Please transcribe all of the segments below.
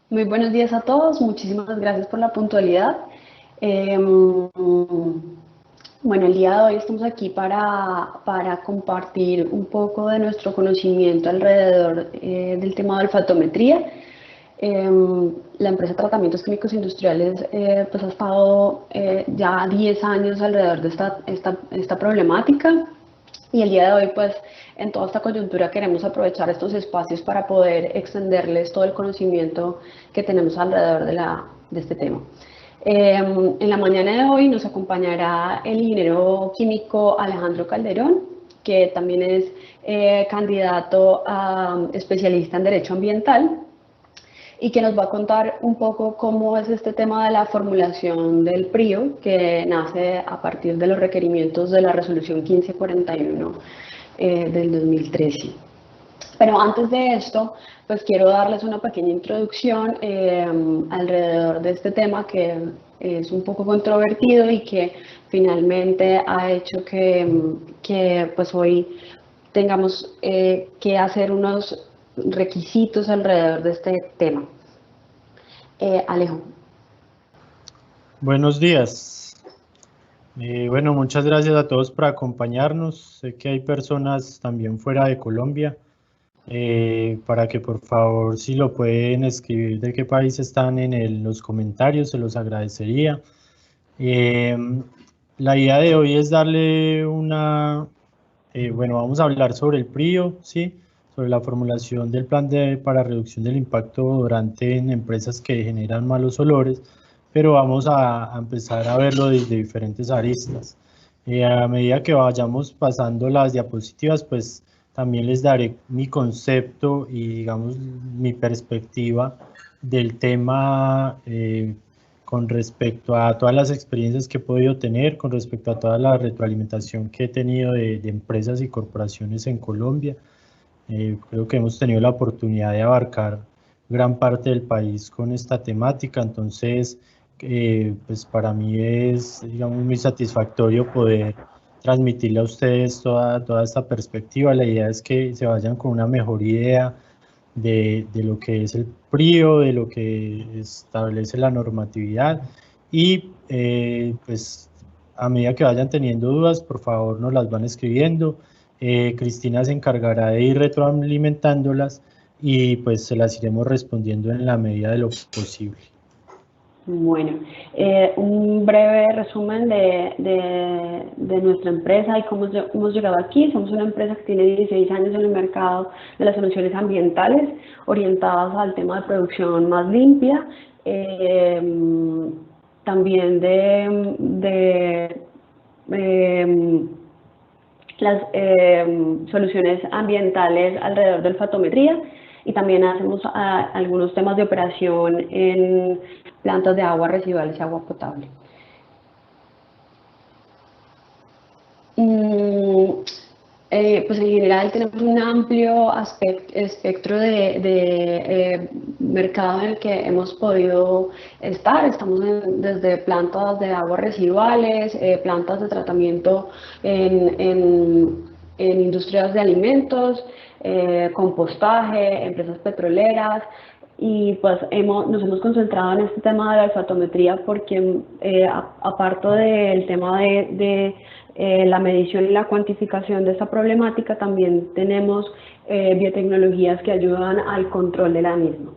Muy buenos días a todos, muchísimas gracias por la puntualidad. Eh, bueno, el día de hoy estamos aquí para compartir un poco de nuestro conocimiento alrededor del tema de olfatometría. Eh, la empresa de tratamientos químicos industriales pues ha estado ya 10 años alrededor de esta problemática. Y el día de hoy, pues, en toda esta coyuntura queremos aprovechar estos espacios para poder extenderles todo el conocimiento que tenemos alrededor de este tema. En la mañana de hoy nos acompañará el ingeniero químico Alejandro Calderón, que también es candidato a especialista en Derecho Ambiental y que nos va a contar un poco cómo es este tema de la formulación del PRIO, que nace a partir de los requerimientos de la resolución 1541 del 2013. Pero antes de esto, pues quiero darles una pequeña introducción alrededor de este tema que es un poco controvertido y que finalmente ha hecho que pues hoy tengamos que hacer unos requisitos alrededor de este tema. Alejo. Buenos días. Bueno, muchas gracias a todos por acompañarnos. Sé que hay personas también fuera de Colombia. Para que por favor, si lo pueden escribir de qué país están en los comentarios, se los agradecería. Eh, la idea de hoy es darle bueno, vamos a hablar sobre el PRIO, ¿sí? Sobre la formulación del plan para reducción del impacto durante en empresas que generan malos olores, pero vamos a empezar a verlo desde diferentes aristas. A medida que vayamos pasando las diapositivas, pues también les daré mi concepto y, digamos, mi perspectiva del tema con respecto a todas las experiencias que he podido tener, con respecto a toda la retroalimentación que he tenido de empresas y corporaciones en Colombia. Creo que hemos tenido la oportunidad de abarcar gran parte del país con esta temática, entonces pues para mí es, digamos, muy satisfactorio poder transmitirle a ustedes toda esta perspectiva. La idea es que se vayan con una mejor idea de lo que es el PRIO, de lo que establece la normatividad y pues a medida que vayan teniendo dudas, por favor nos las van escribiendo. Cristina se encargará de ir retroalimentándolas y pues se las iremos respondiendo en la medida de lo posible. Bueno, un breve resumen de nuestra empresa y cómo hemos llegado aquí. Somos una empresa que tiene 16 años en el mercado de las soluciones ambientales orientadas al tema de producción más limpia, también las soluciones ambientales alrededor del olfatometría y también hacemos algunos temas de operación en plantas de aguas residuales y agua potable. Pues en general tenemos un amplio espectro de mercado en el que hemos podido estar. Estamos desde plantas de aguas residuales, plantas de tratamiento en industrias de alimentos, compostaje, empresas petroleras. Y pues nos hemos concentrado en este tema de la olfatometría porque aparte del tema de la medición y la cuantificación de esta problemática, también tenemos biotecnologías que ayudan al control de la misma.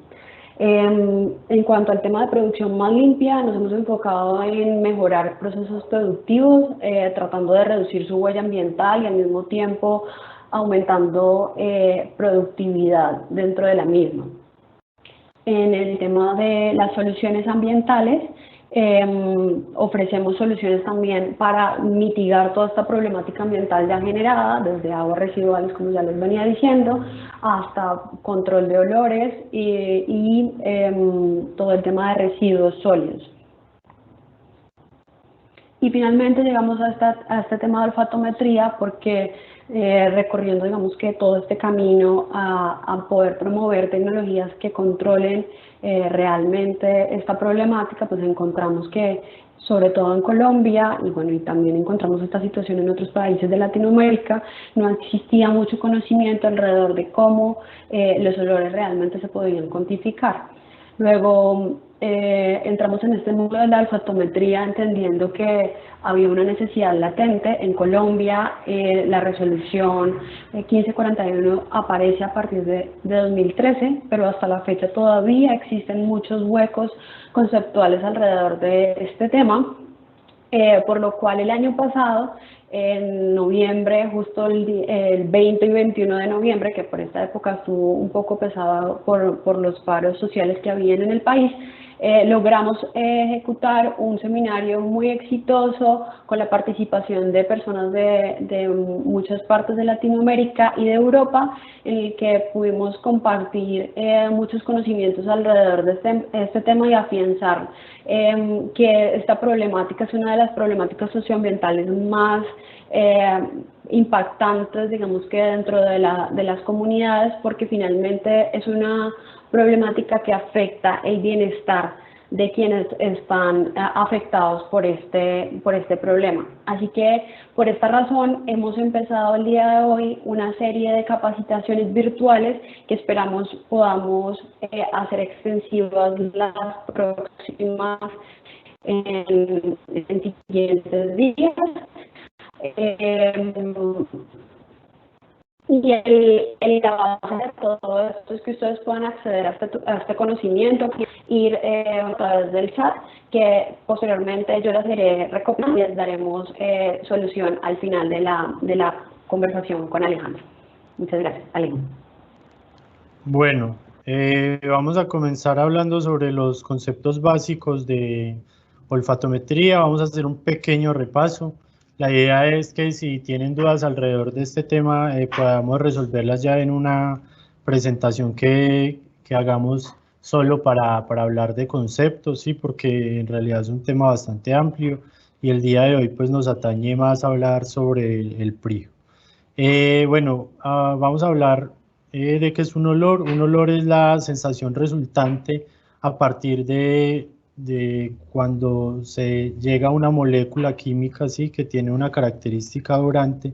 En cuanto al tema de producción más limpia, nos hemos enfocado en mejorar procesos productivos, tratando de reducir su huella ambiental y al mismo tiempo aumentando productividad dentro de la misma. En el tema de las soluciones ambientales, ofrecemos soluciones también para mitigar toda esta problemática ambiental ya generada, desde aguas residuales, como ya les venía diciendo, hasta control de olores y todo el tema de residuos sólidos. Y finalmente llegamos a este tema de olfatometría porque recorriendo, digamos que todo este camino a poder promover tecnologías que controlen realmente esta problemática, pues encontramos que sobre todo en Colombia, y bueno, y también encontramos esta situación en otros países de Latinoamérica, no existía mucho conocimiento alrededor de cómo los olores realmente se podían cuantificar. Luego entramos en este mundo de la olfatometría entendiendo que había una necesidad latente. En Colombia la resolución 1541 aparece a partir de 2013, pero hasta la fecha todavía existen muchos huecos conceptuales alrededor de este tema. Por lo cual el año pasado, en noviembre, justo el 20 y 21 de noviembre, que por esta época estuvo un poco pesado por los paros sociales que habían en el país, logramos ejecutar un seminario muy exitoso con la participación de personas de muchas partes de Latinoamérica y de Europa, en el que pudimos compartir muchos conocimientos alrededor de este tema y afianzar que esta problemática es una de las problemáticas socioambientales más impactantes, digamos que dentro de las comunidades, porque finalmente es una problemática que afecta el bienestar de quienes están afectados por este problema. Así que por esta razón hemos empezado el día de hoy una serie de capacitaciones virtuales que esperamos podamos hacer extensivas las próximas en siguientes días. Y la base de todo esto es que ustedes puedan acceder a este conocimiento, ir a través del chat, que posteriormente yo las iré recopilando y les daremos solución al final de la conversación con Alejandro. Muchas gracias, Alejandro. Bueno, vamos a comenzar hablando sobre los conceptos básicos de olfatometría. Vamos a hacer un pequeño repaso. La idea es que si tienen dudas alrededor de este tema, podamos resolverlas ya en una presentación que hagamos solo para hablar de conceptos, ¿sí? Porque en realidad es un tema bastante amplio y el día de hoy pues nos atañe más hablar sobre el PRIO. Bueno, vamos a hablar de qué es un olor. Un olor es la sensación resultante a partir de cuando se llega a una molécula química así que tiene una característica durante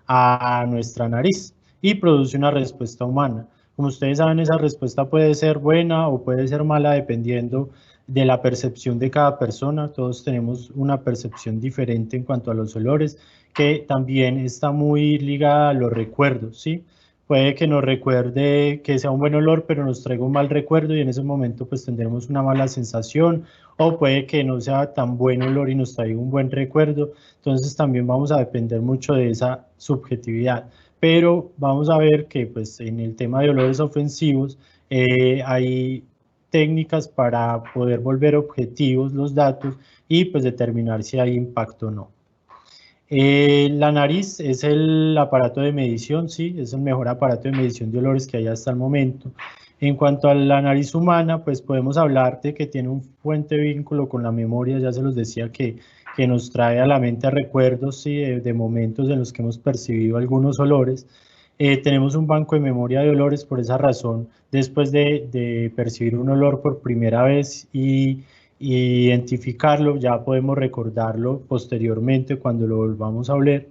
a nuestra nariz y produce una respuesta humana. Como ustedes saben, esa respuesta puede ser buena o puede ser mala dependiendo de la percepción de cada persona. Todos tenemos una percepción diferente en cuanto a los olores, que también está muy ligada a los recuerdos, ¿sí? Puede que nos recuerde que sea un buen olor, pero nos traiga un mal recuerdo y en ese momento pues tendremos una mala sensación, o puede que no sea tan buen olor y nos traiga un buen recuerdo. Entonces también vamos a depender mucho de esa subjetividad. Pero vamos a ver que pues en el tema de olores ofensivos hay técnicas para poder volver objetivos los datos y pues determinar si hay impacto o no. La nariz es el aparato de medición, sí, es el mejor aparato de medición de olores que hay hasta el momento. En cuanto a la nariz humana, pues podemos hablar de que tiene un fuerte vínculo con la memoria, ya se los decía que nos trae a la mente recuerdos, sí, de momentos en los que hemos percibido algunos olores. Tenemos un banco de memoria de olores por esa razón, después de percibir un olor por primera vez y identificarlo, ya podemos recordarlo posteriormente cuando lo volvamos a oler.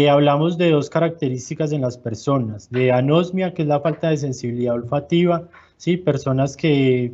Hablamos de dos características en las personas, de anosmia, que es la falta de sensibilidad olfativa, ¿sí? Personas que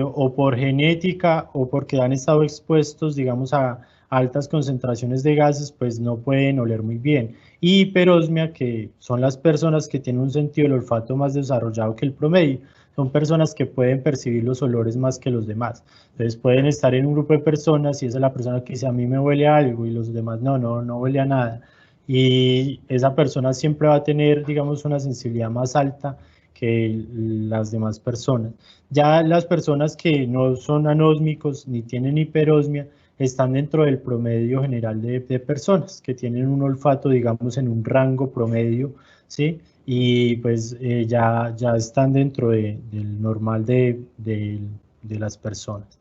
o por genética o porque han estado expuestos, digamos, a altas concentraciones de gases, pues no pueden oler muy bien. Y hiperosmia, que son las personas que tienen un sentido del olfato más desarrollado que el promedio. Son personas que pueden percibir los olores más que los demás. Entonces pueden estar en un grupo de personas y esa es la persona que dice a mí me huele a algo y los demás no huele a nada. Y esa persona siempre va a tener, digamos, una sensibilidad más alta que las demás personas. Ya las personas que no son anósmicos ni tienen hiperosmia están dentro del promedio general de personas que tienen un olfato, digamos, en un rango promedio, ¿sí? Y pues ya están dentro del normal de las personas.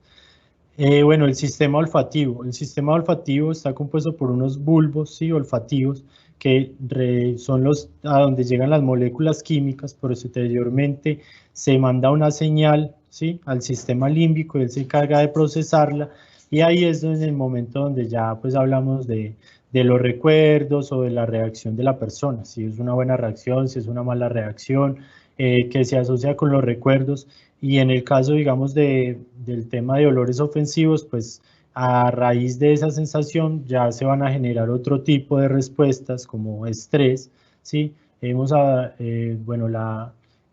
Bueno, el sistema olfativo. El sistema olfativo está compuesto por unos bulbos, ¿sí? Olfativos que son los a donde llegan las moléculas químicas, por eso anteriormente se manda una señal, ¿sí? Al sistema límbico, él se encarga de procesarla y ahí es en el momento donde ya pues hablamos de los recuerdos o de la reacción de la persona, si es una buena reacción, si es una mala reacción, que se asocia con los recuerdos. Y en el caso, digamos, del tema de olores ofensivos, pues a raíz de esa sensación ya se van a generar otro tipo de respuestas como estrés, ¿sí? Bueno,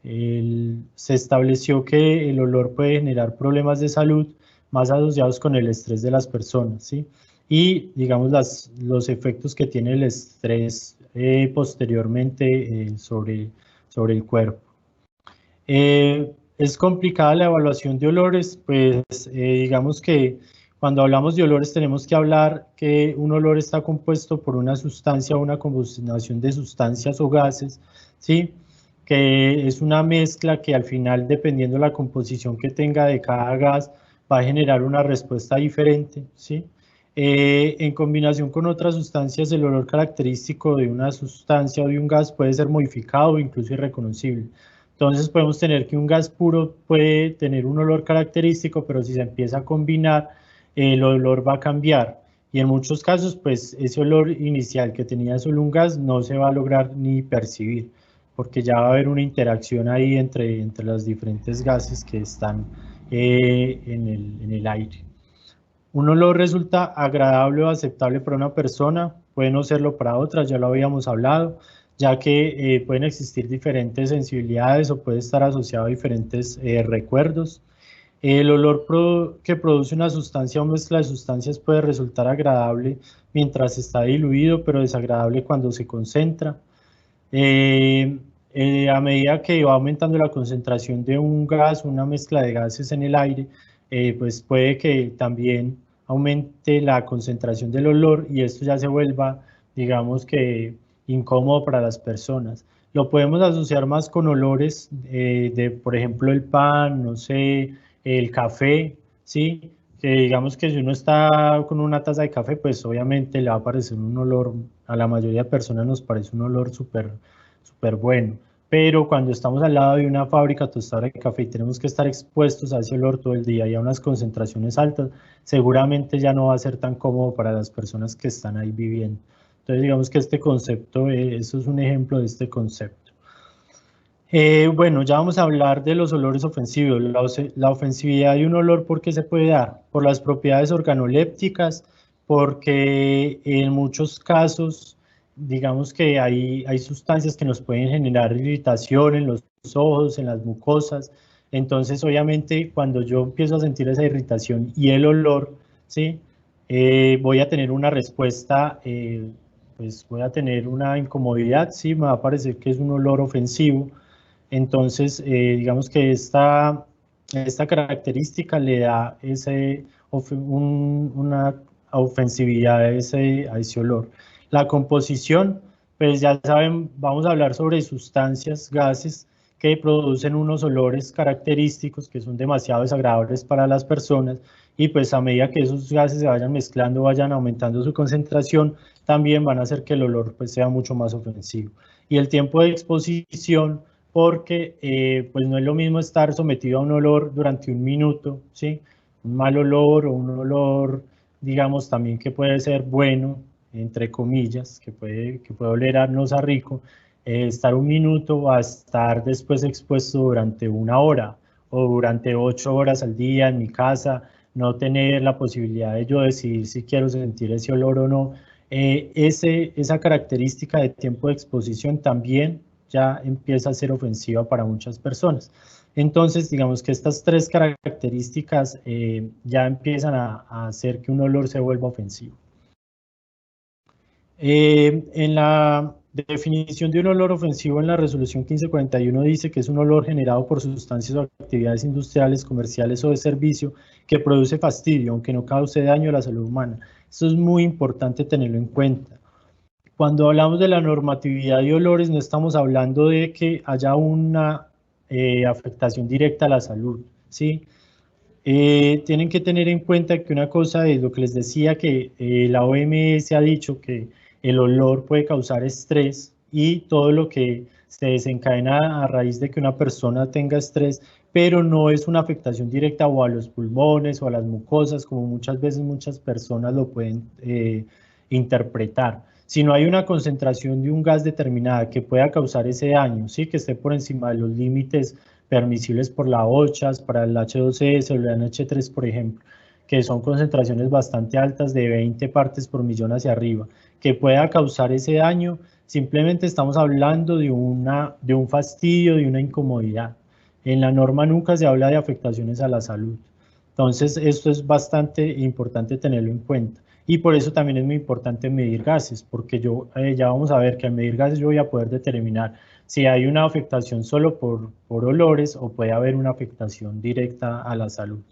se estableció que el olor puede generar problemas de salud más asociados con el estrés de las personas, ¿sí? Y digamos los efectos que tiene el estrés posteriormente sobre el cuerpo. Es complicada la evaluación de olores, pues digamos que cuando hablamos de olores tenemos que hablar que un olor está compuesto por una sustancia o una combinación de sustancias o gases, ¿sí? Que es una mezcla que al final, dependiendo de la composición que tenga de cada gas, va a generar una respuesta diferente, ¿sí? En combinación con otras sustancias, el olor característico de una sustancia o de un gas puede ser modificado o incluso irreconocible. Entonces podemos tener que un gas puro puede tener un olor característico, pero si se empieza a combinar, el olor va a cambiar. Y en muchos casos, pues ese olor inicial que tenía solo un gas no se va a lograr ni percibir, porque ya va a haber una interacción ahí entre los diferentes gases que están en el aire. Un olor resulta agradable o aceptable para una persona, puede no serlo para otra, ya lo habíamos hablado, ya que pueden existir diferentes sensibilidades o puede estar asociado a diferentes recuerdos. El olor que produce una sustancia o mezcla de sustancias puede resultar agradable mientras está diluido, pero desagradable cuando se concentra. A medida que va aumentando la concentración de un gas, una mezcla de gases en el aire, pues puede que también aumente la concentración del olor y esto ya se vuelva, digamos que, incómodo para las personas. Lo podemos asociar más con olores de, por ejemplo, el pan, no sé, el café, ¿sí? Que digamos que si uno está con una taza de café, pues obviamente le va a parecer un olor, a la mayoría de personas nos parece un olor súper bueno. Pero cuando estamos al lado de una fábrica tostadora de café y tenemos que estar expuestos a ese olor todo el día y a unas concentraciones altas, seguramente ya no va a ser tan cómodo para las personas que están ahí viviendo. Entonces digamos que este concepto, eso es un ejemplo de este concepto. Bueno, ya vamos a hablar de los olores ofensivos. La ofensividad de un olor, ¿por qué se puede dar? Por las propiedades organolépticas, porque en muchos casos, digamos que hay sustancias que nos pueden generar irritación en los ojos, en las mucosas. Entonces, obviamente, cuando yo empiezo a sentir esa irritación y el olor, ¿sí? Voy a tener una respuesta, pues voy a tener una incomodidad, ¿sí? Me va a parecer que es un olor ofensivo. Entonces, digamos que esta característica le da una ofensividad a ese olor. La composición, pues ya saben, vamos a hablar sobre sustancias, gases que producen unos olores característicos que son demasiado desagradables para las personas y pues a medida que esos gases se vayan mezclando, vayan aumentando su concentración, también van a hacer que el olor pues sea mucho más ofensivo. Y el tiempo de exposición, porque pues no es lo mismo estar sometido a un olor durante un minuto, ¿sí? Un mal olor o un olor, digamos, también que puede ser bueno, entre comillas, que puede olerarnos a rico, estar un minuto o a estar después expuesto durante una hora o durante 8 horas al día en mi casa, no tener la posibilidad de yo decidir si quiero sentir ese olor o no. Esa característica de tiempo de exposición también ya empieza a ser ofensiva para muchas personas. Entonces, digamos que estas tres características ya empiezan a hacer que un olor se vuelva ofensivo. En la definición de un olor ofensivo en la resolución 1541 dice que es un olor generado por sustancias o actividades industriales, comerciales o de servicio que produce fastidio, aunque no cause daño a la salud humana. Esto es muy importante tenerlo en cuenta. Cuando hablamos de la normatividad de olores, no estamos hablando de que haya una afectación directa a la salud, ¿sí? Tienen que tener en cuenta que una cosa es lo que les decía, que la OMS ha dicho que el olor puede causar estrés y todo lo que se desencadena a raíz de que una persona tenga estrés, pero no es una afectación directa o a los pulmones o a las mucosas, como muchas veces muchas personas lo pueden interpretar, Si no hay una concentración de un gas determinada que pueda causar ese daño, ¿sí? Que esté por encima de los límites permisibles por la OCHAS, para el H2S o el NH3, por ejemplo, que son concentraciones bastante altas de 20 partes por millón hacia arriba, que pueda causar ese daño, simplemente estamos hablando de un fastidio, de una incomodidad. En la norma nunca se habla de afectaciones a la salud. Entonces, esto es bastante importante tenerlo en cuenta. Y por eso también es muy importante medir gases, porque ya vamos a ver que al medir gases yo voy a poder determinar si hay una afectación solo por olores o puede haber una afectación directa a la salud.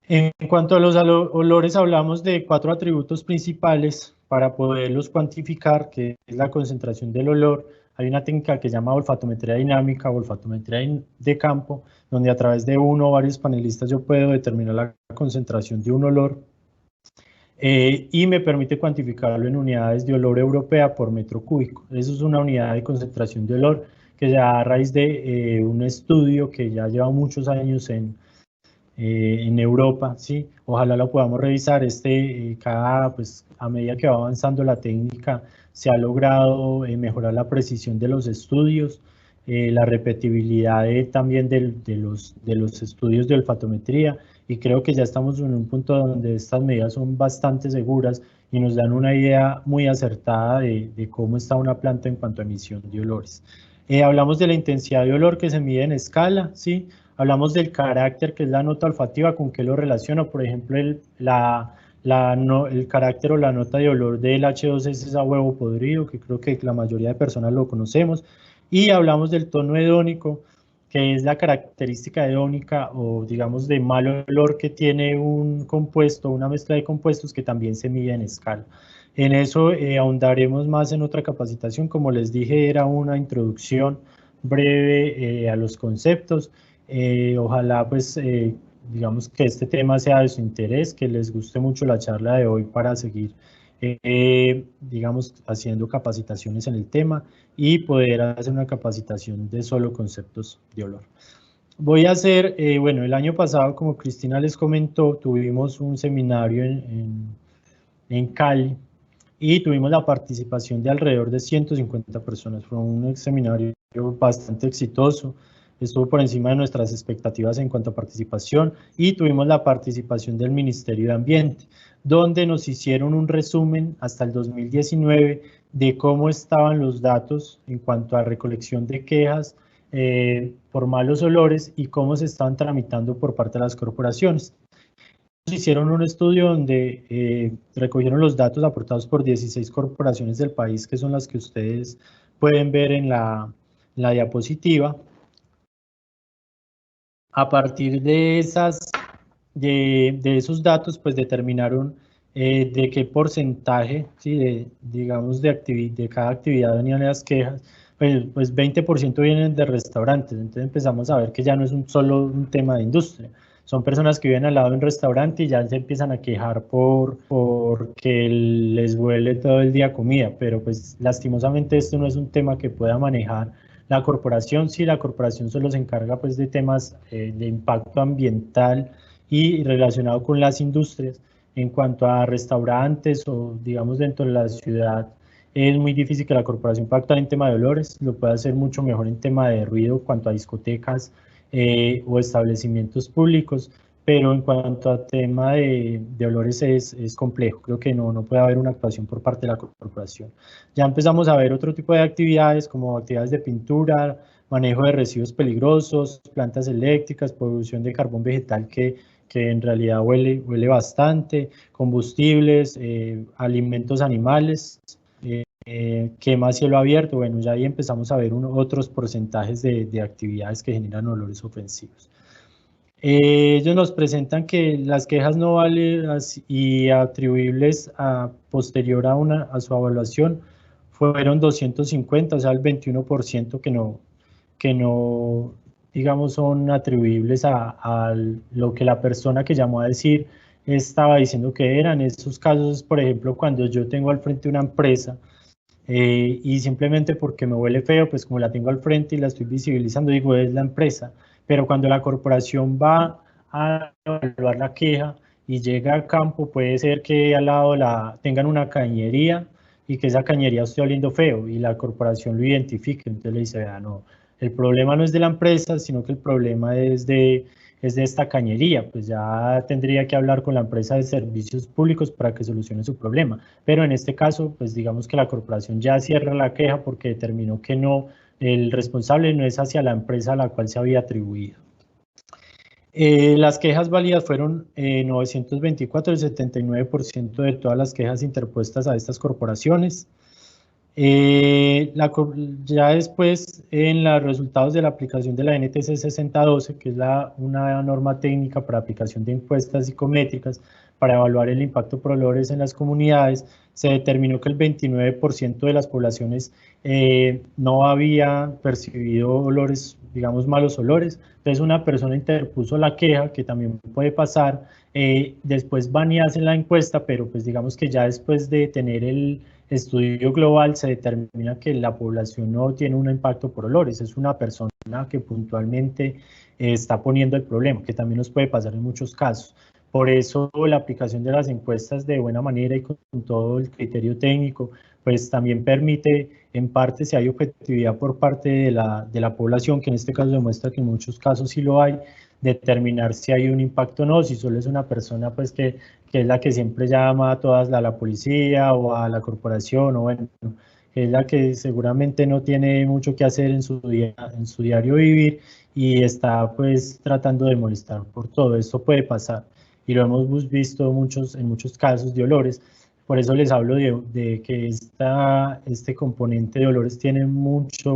En cuanto a los olores, hablamos de 4 atributos principales para poderlos cuantificar, que es la concentración del olor. Hay una técnica que se llama olfatometría dinámica o olfatometría de campo, donde a través de uno o varios panelistas yo puedo determinar la concentración de un olor y me permite cuantificarlo en unidades de olor europea por metro cúbico. Eso es una unidad de concentración de olor que se da a raíz de un estudio que ya lleva muchos años en Europa, ¿sí? Ojalá lo podamos revisar. Pues, a medida que va avanzando la técnica, se ha logrado mejorar la precisión de los estudios, la repetibilidad también de los estudios de olfatometría, y creo que ya estamos en un punto donde estas medidas son bastante seguras y nos dan una idea muy acertada de cómo está una planta en cuanto a emisión de olores. Hablamos de la intensidad de olor que se mide en escala, ¿sí? Hablamos del carácter, que es la nota olfativa, con qué lo relaciono. Por ejemplo, el carácter o la nota de olor del H2S es a huevo podrido, que creo que la mayoría de personas lo conocemos. Y hablamos del tono hedónico, que es la característica hedónica o digamos de mal olor que tiene un compuesto, una mezcla de compuestos que también se mide en escala. En eso ahondaremos más en otra capacitación. Como les dije, era una introducción breve a los conceptos. Ojalá pues digamos que este tema sea de su interés, que les guste mucho la charla de hoy para seguir digamos haciendo capacitaciones en el tema y poder hacer una capacitación de solo conceptos de olor. Voy a hacer, bueno, el año pasado, como Cristina les comentó, tuvimos un seminario en Cali y tuvimos la participación de alrededor de 150 personas. Fue un seminario bastante exitoso, estuvo por encima de nuestras expectativas en cuanto a participación, y tuvimos la participación del Ministerio de Ambiente, donde nos hicieron un resumen hasta el 2019 de cómo estaban los datos en cuanto a recolección de quejas por malos olores y cómo se estaban tramitando por parte de las corporaciones. Hicieron un estudio donde recogieron los datos aportados por 16 corporaciones del país, que son las que ustedes pueden ver en la diapositiva. A partir de esos datos, pues determinaron de qué porcentaje, ¿sí? digamos, de cada actividad venían las quejas. Pues 20% vienen de restaurantes. Entonces empezamos a ver que ya no es solo un tema de industria. Son personas que viven al lado de un restaurante y ya se empiezan a quejar porque les huele todo el día comida, pero pues lastimosamente esto no es un tema que pueda manejar la corporación. Sí, la corporación solo se encarga pues de temas de impacto ambiental y relacionado con las industrias. En cuanto a restaurantes o digamos dentro de la ciudad, es muy difícil que la corporación pueda actuar en tema de olores, lo puede hacer mucho mejor en tema de ruido cuanto a discotecas o establecimientos públicos, pero en cuanto a tema de olores es complejo. Creo que no puede haber una actuación por parte de la corporación. Ya empezamos a ver otro tipo de actividades como actividades de pintura, manejo de residuos peligrosos, plantas eléctricas, producción de carbón vegetal que en realidad huele bastante, combustibles, alimentos animales, quema a cielo abierto. Bueno, ya ahí empezamos a ver otros porcentajes de actividades que generan olores ofensivos. Ellos nos presentan que las quejas no válidas y atribuibles posterior a su evaluación fueron 250, o sea, el 21% que no, digamos, son atribuibles a lo que la persona que llamó a decir estaba diciendo que eran. Esos casos, por ejemplo, cuando yo tengo al frente una empresa y simplemente porque me huele feo, pues como la tengo al frente y la estoy visibilizando, digo, es la empresa. Pero cuando la corporación va a evaluar la queja y llega a campo, puede ser que al lado tengan una cañería y que esa cañería esté oliendo feo y la corporación lo identifique. Entonces le dice, vea, no, el problema no es de la empresa, sino que el problema es de esta cañería. Pues ya tendría que hablar con la empresa de servicios públicos para que solucione su problema. Pero en este caso, pues digamos que la corporación ya cierra la queja porque determinó que no, el responsable no es hacia la empresa a la cual se había atribuido. Las quejas válidas fueron 924, el 79% de todas las quejas interpuestas a estas corporaciones. Ya después, en los resultados de la aplicación de la NTC 6012, que es una norma técnica para aplicación de encuestas psicométricas para evaluar el impacto por olores en las comunidades, se determinó que el 29% de las poblaciones no había percibido olores, digamos, malos olores. Entonces una persona interpuso la queja, que también puede pasar, después van y hacen la encuesta, pero pues digamos que ya después de tener el estudio global se determina que la población no tiene un impacto por olores, es una persona que puntualmente está poniendo el problema, que también nos puede pasar en muchos casos. Por eso la aplicación de las encuestas de buena manera y con todo el criterio técnico, pues también permite, en parte, si hay objetividad por parte de la población, que en este caso demuestra que en muchos casos sí lo hay, determinar si hay un impacto o no, si solo es una persona pues que es la que siempre llama a todas, a la policía o a la corporación, o bueno, que es la que seguramente no tiene mucho que hacer en su diario vivir y está pues tratando de molestar por todo. Esto puede pasar y lo hemos visto en muchos casos de olores. Por eso les hablo de que este componente de olores tiene mucha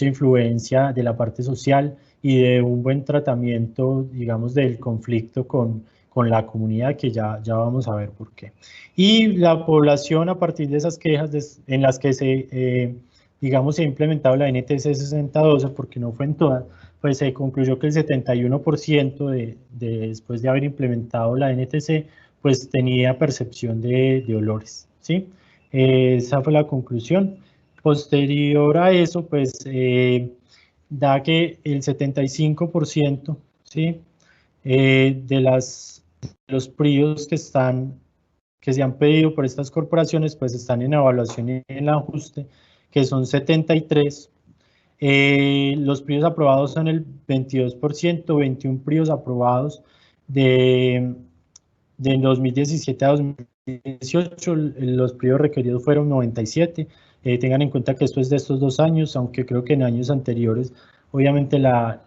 influencia de la parte social y de un buen tratamiento, digamos, del conflicto con la comunidad, que ya vamos a ver por qué. Y la población, a partir de esas quejas en las que digamos, se ha implementado la NTC 6012, porque no fue en todas, pues se concluyó que el 71% después de haber implementado la NTC, pues tenía percepción de olores, ¿sí? Esa fue la conclusión. Posterior a eso, pues da que el 75%, ¿sí? De los PRIOs que se han pedido por estas corporaciones, pues están en evaluación y en el ajuste, que son 73. Los PRIOs aprobados son el 22%, 21 PRIOs aprobados de 2017 a 2018, los PRIOs requeridos fueron 97. Tengan en cuenta que esto es de estos 2 años, aunque creo que en años anteriores, obviamente la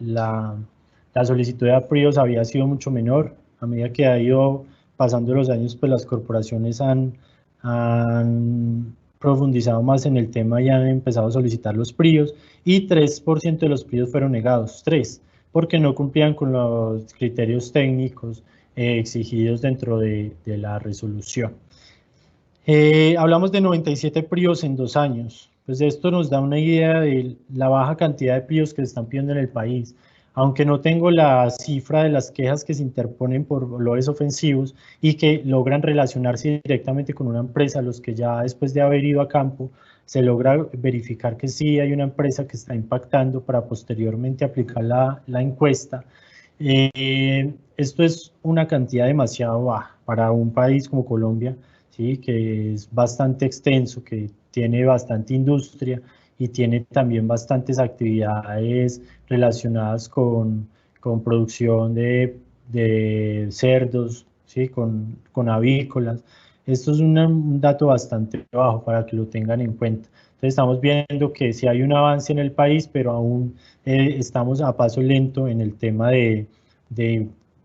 solicitud de PRIOs había sido mucho menor. A medida que ha ido pasando los años, pues las corporaciones han profundizado más en el tema y han empezado a solicitar los PRIOs, y 3% de los PRIOs fueron negados, 3, porque no cumplían con los criterios técnicos exigidos dentro de la resolución. Hablamos de 97 PRIOs en 2 años. Pues esto nos da una idea de la baja cantidad de PRIOs que se están pidiendo en el país. Aunque no tengo la cifra de las quejas que se interponen por olores ofensivos y que logran relacionarse directamente con una empresa, los que ya después de haber ido a campo se logra verificar que sí hay una empresa que está impactando para posteriormente aplicar la encuesta. Esto es una cantidad demasiado baja para un país como Colombia, ¿sí? Que es bastante extenso, que tiene bastante industria y tiene también bastantes actividades relacionadas con producción de cerdos, ¿sí? con avícolas. Esto es un dato bastante bajo para que lo tengan en cuenta. Entonces estamos viendo que sí hay un avance en el país, pero aún estamos a paso lento en el tema de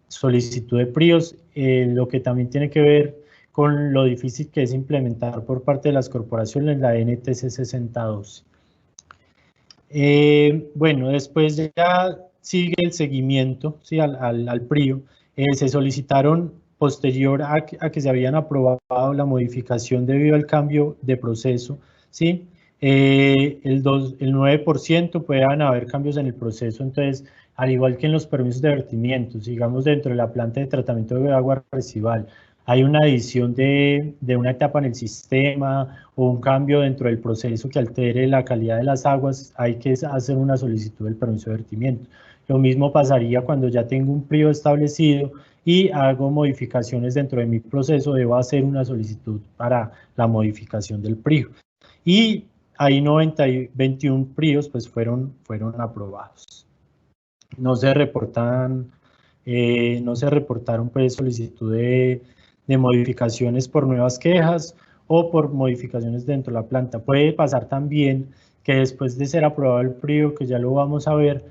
solicitud de PRIOs, lo que también tiene que ver con lo difícil que es implementar por parte de las corporaciones la NTC 6012. Bueno, después ya sigue el seguimiento, ¿sí? al PRIO. Se solicitaron posterior a que se habían aprobado la modificación debido al cambio de proceso, ¿sí? El 9% puedan haber cambios en el proceso. Entonces, al igual que en los permisos de vertimiento, digamos dentro de la planta de tratamiento de agua residual, hay una adición de una etapa en el sistema o un cambio dentro del proceso que altere la calidad de las aguas, hay que hacer una solicitud del permiso de vertimiento. Lo mismo pasaría cuando ya tengo un PRIO establecido y hago modificaciones dentro de mi proceso, debo hacer una solicitud para la modificación del PRIO. Y ahí 21 PRIOs pues fueron aprobados. No se reportaron pues solicitud de modificaciones por nuevas quejas o por modificaciones dentro de la planta. Puede pasar también que después de ser aprobado el PRIO, que ya lo vamos a ver,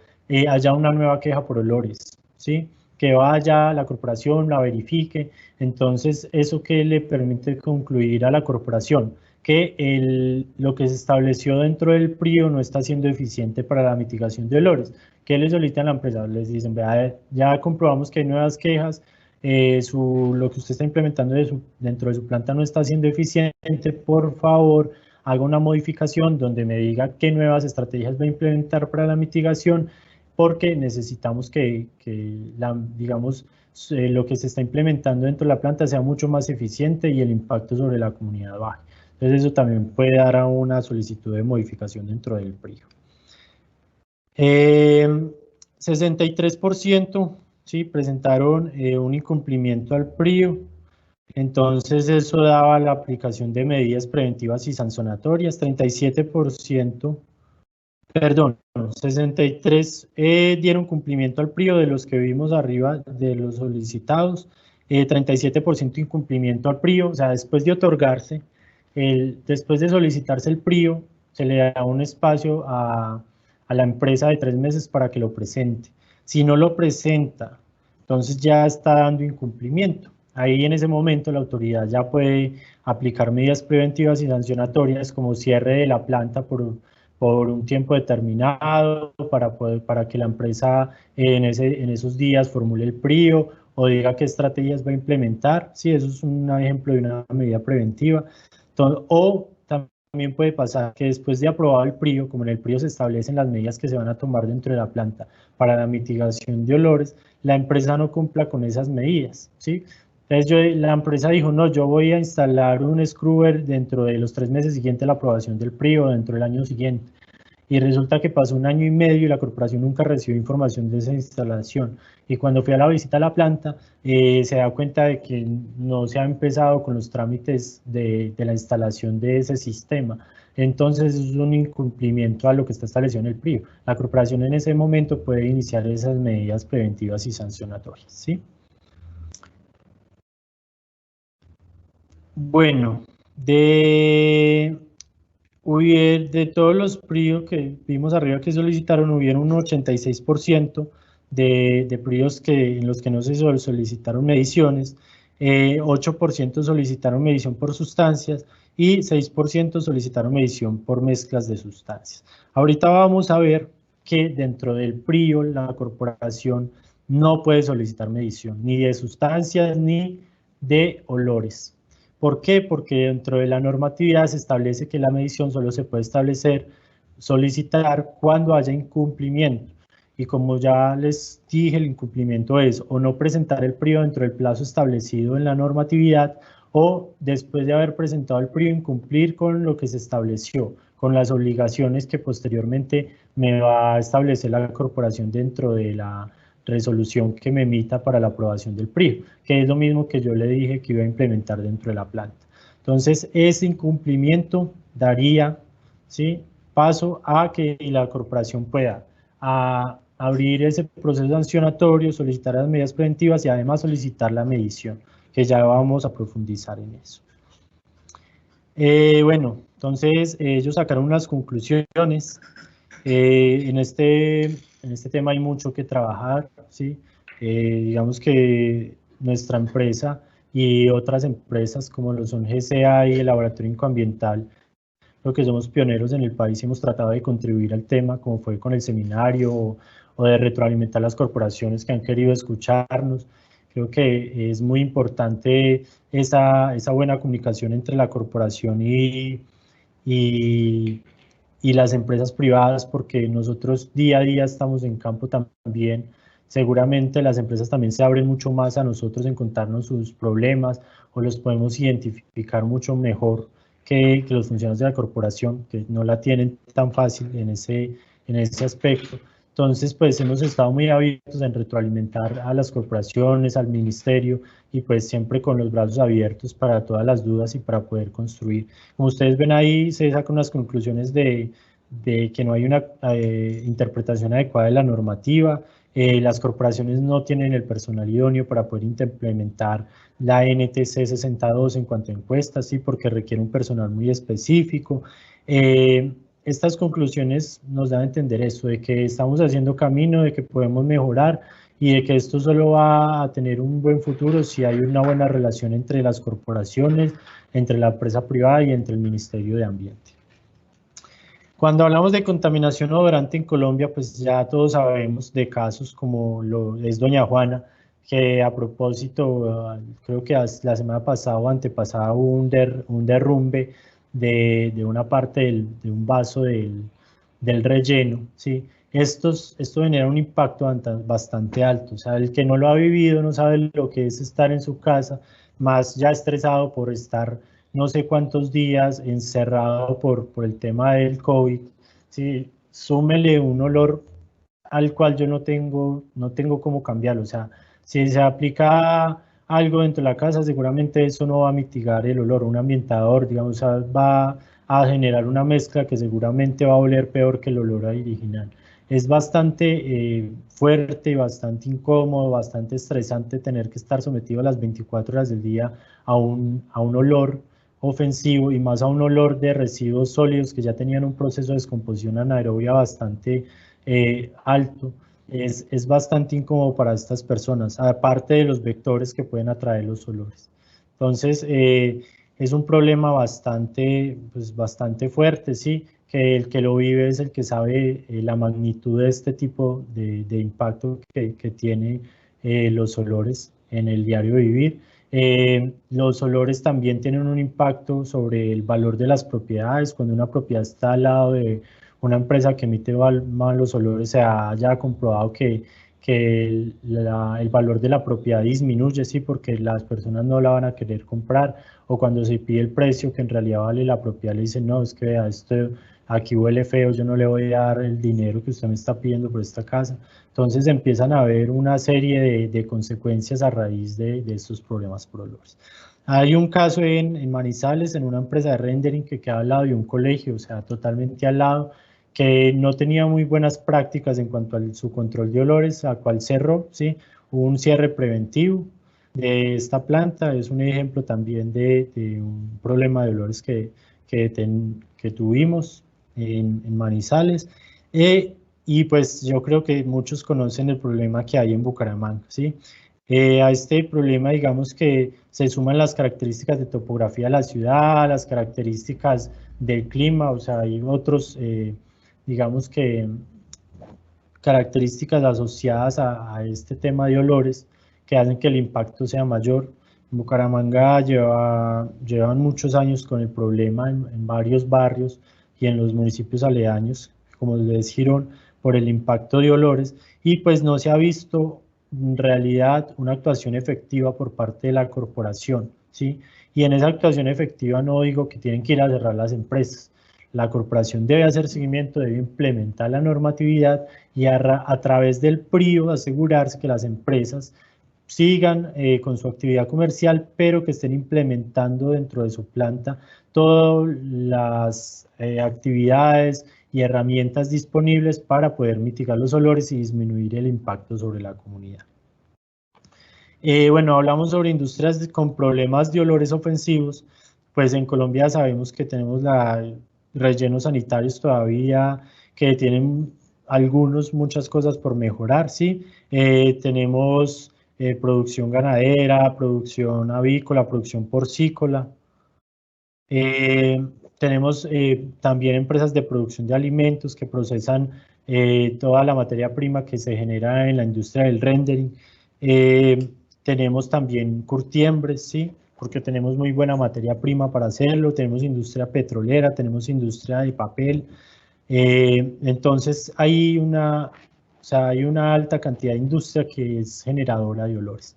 haya una nueva queja por olores, ¿sí? Que vaya a la corporación, la verifique. Entonces, ¿eso qué le permite concluir a la corporación? Que lo que se estableció dentro del PRIO no está siendo eficiente para la mitigación de olores. ¿Qué le solicitan a la empresa? Les dicen, vea, ya comprobamos que hay nuevas quejas, lo que usted está implementando dentro de su planta no está siendo eficiente, por favor, haga una modificación donde me diga qué nuevas estrategias va a implementar para la mitigación, porque necesitamos digamos, lo que se está implementando dentro de la planta sea mucho más eficiente y el impacto sobre la comunidad baje. Entonces eso también puede dar a una solicitud de modificación dentro del PRIO. 63% ¿sí? Presentaron un incumplimiento al PRIO, entonces eso daba la aplicación de medidas preventivas y sancionatorias. 67%, perdón, 63 dieron cumplimiento al PRIO de los que vimos arriba de los solicitados, 37% incumplimiento al PRIO, o sea, después de otorgarse, después de solicitarse el PRIO, se le da un espacio a la empresa de 3 meses para que lo presente. Si no lo presenta, entonces ya está dando incumplimiento. Ahí en ese momento la autoridad ya puede aplicar medidas preventivas y sancionatorias como cierre de la planta por un tiempo determinado para que la empresa en esos días formule el PRIO o diga qué estrategias va a implementar. Sí, eso es un ejemplo de una medida preventiva. Entonces, o también puede pasar que después de aprobado el PRIO, como en el PRIO se establecen las medidas que se van a tomar dentro de la planta para la mitigación de olores, la empresa no cumpla con esas medidas, ¿sí? Entonces la empresa dijo, no, yo voy a instalar un scrubber dentro de los 3 meses siguientes a la aprobación del PRIO, dentro del año siguiente. Y resulta que pasó 1 año y medio y la corporación nunca recibió información de esa instalación. Y cuando fui a la visita a la planta, se da cuenta de que no se ha empezado con los trámites de la instalación de ese sistema. Entonces es un incumplimiento a lo que está establecido en el PRIO. La corporación en ese momento puede iniciar esas medidas preventivas y sancionatorias, ¿sí? Bueno, de todos los PRIO que vimos arriba que solicitaron, hubieron un 86% de PRIOs en los que no se solicitaron mediciones, 8% solicitaron medición por sustancias y 6% solicitaron medición por mezclas de sustancias. Ahorita vamos a ver que dentro del PRIO la corporación no puede solicitar medición ni de sustancias ni de olores. ¿Por qué? Porque dentro de la normatividad se establece que la medición solo se puede solicitar cuando haya incumplimiento. Y como ya les dije, el incumplimiento es o no presentar el PRIO dentro del plazo establecido en la normatividad o después de haber presentado el PRIO incumplir con lo que se estableció, con las obligaciones que posteriormente me va a establecer la corporación dentro de la resolución que me emita para la aprobación del PRIO, que es lo mismo que yo le dije que iba a implementar dentro de la planta. Entonces, ese incumplimiento daría, ¿sí?, paso a que la corporación pueda abrir ese proceso sancionatorio, solicitar las medidas preventivas y además solicitar la medición, que ya vamos a profundizar en eso. Bueno, entonces ellos sacaron unas conclusiones. En este tema hay mucho que trabajar, ¿sí? Digamos que nuestra empresa y otras empresas como lo son GCA y el Laboratorio Incoambiental, lo que somos pioneros en el país, hemos tratado de contribuir al tema, como fue con el seminario o de retroalimentar las corporaciones que han querido escucharnos. Creo que es muy importante esa buena comunicación entre la corporación y las empresas privadas, porque nosotros día a día estamos en campo también. Seguramente las empresas también se abren mucho más a nosotros en contarnos sus problemas o los podemos identificar mucho mejor que los funcionarios de la corporación, que no la tienen tan fácil en ese aspecto. Entonces, pues hemos estado muy abiertos en retroalimentar a las corporaciones, al ministerio, y pues siempre con los brazos abiertos para todas las dudas y para poder construir. Como ustedes ven ahí, se sacan unas conclusiones de que no hay una interpretación adecuada de la normativa, las corporaciones no tienen el personal idóneo para poder implementar la NTC 62 en cuanto a encuestas, sí, porque requiere un personal muy específico. Estas conclusiones nos dan a entender esto, de que estamos haciendo camino, de que podemos mejorar y de que esto solo va a tener un buen futuro si hay una buena relación entre las corporaciones, entre la empresa privada y entre el Ministerio de Ambiente. Cuando hablamos de contaminación odorante en Colombia, pues ya todos sabemos de casos como lo es Doña Juana, que a propósito, creo que la semana pasada o antepasada hubo un derrumbe de una parte de un vaso del relleno, ¿sí? Esto genera un impacto bastante alto, o sea, el que no lo ha vivido no sabe lo que es estar en su casa, más ya estresado por estar no sé cuántos días encerrado por el tema del COVID, ¿sí? Súmele un olor al cual yo no tengo cómo cambiarlo, o sea, si se aplica algo dentro de la casa, seguramente eso no va a mitigar el olor, un ambientador, digamos, va a generar una mezcla que seguramente va a oler peor que el olor original. Es bastante fuerte y bastante incómodo, bastante estresante tener que estar sometido a las 24 horas del día a un olor ofensivo y más a un olor de residuos sólidos que ya tenían un proceso de descomposición anaerobia bastante alto. Es bastante incómodo para estas personas, aparte de los vectores que pueden atraer los olores. Entonces, es un problema bastante fuerte, ¿sí? Que el que lo vive es el que sabe la magnitud de este tipo de impacto que tiene los olores en el diario vivir. Los olores también tienen un impacto sobre el valor de las propiedades. Cuando una propiedad está al lado de una empresa que emite malos olores, se ha ya comprobado que el valor de la propiedad disminuye, sí, porque las personas no la van a querer comprar, o cuando se pide el precio que en realidad vale la propiedad, le dicen, no, es que vea, esto aquí huele feo, yo no le voy a dar el dinero que usted me está pidiendo por esta casa. Entonces empiezan a haber una serie de consecuencias a raíz de estos problemas por olores. Hay un caso en Manizales, en una empresa de rendering que queda al lado de un colegio, o sea, totalmente al lado, que no tenía muy buenas prácticas en cuanto a su control de olores, a cual cerró, ¿sí? Hubo un cierre preventivo de esta planta, es un ejemplo también de un problema de olores que tuvimos en Manizales. Y pues yo creo que muchos conocen el problema que hay en Bucaramanga, ¿sí? A este problema, digamos que se suman las características de topografía de la ciudad, las características del clima, o sea, hay otros, digamos que características asociadas a este tema de olores que hacen que el impacto sea mayor. En Bucaramanga llevan muchos años con el problema en varios barrios y en los municipios aledaños, como les Girón, por el impacto de olores, y pues no se ha visto en realidad una actuación efectiva por parte de la corporación, ¿sí? Y en esa actuación efectiva no digo que tienen que ir a cerrar las empresas. La corporación debe hacer seguimiento, debe implementar la normatividad y a través del PRIO asegurarse que las empresas sigan con su actividad comercial, pero que estén implementando dentro de su planta todas las actividades y herramientas disponibles para poder mitigar los olores y disminuir el impacto sobre la comunidad. Bueno, hablamos sobre industrias con problemas de olores ofensivos. Pues en Colombia sabemos que tenemos rellenos sanitarios todavía que tienen muchas cosas por mejorar, ¿sí? Tenemos producción ganadera, producción avícola, producción porcícola. Tenemos también empresas de producción de alimentos que procesan toda la materia prima que se genera en la industria del rendering. Tenemos también curtiembres, ¿sí? Porque tenemos muy buena materia prima para hacerlo. Tenemos industria petrolera, tenemos industria de papel. Entonces hay una alta cantidad de industria que es generadora de olores.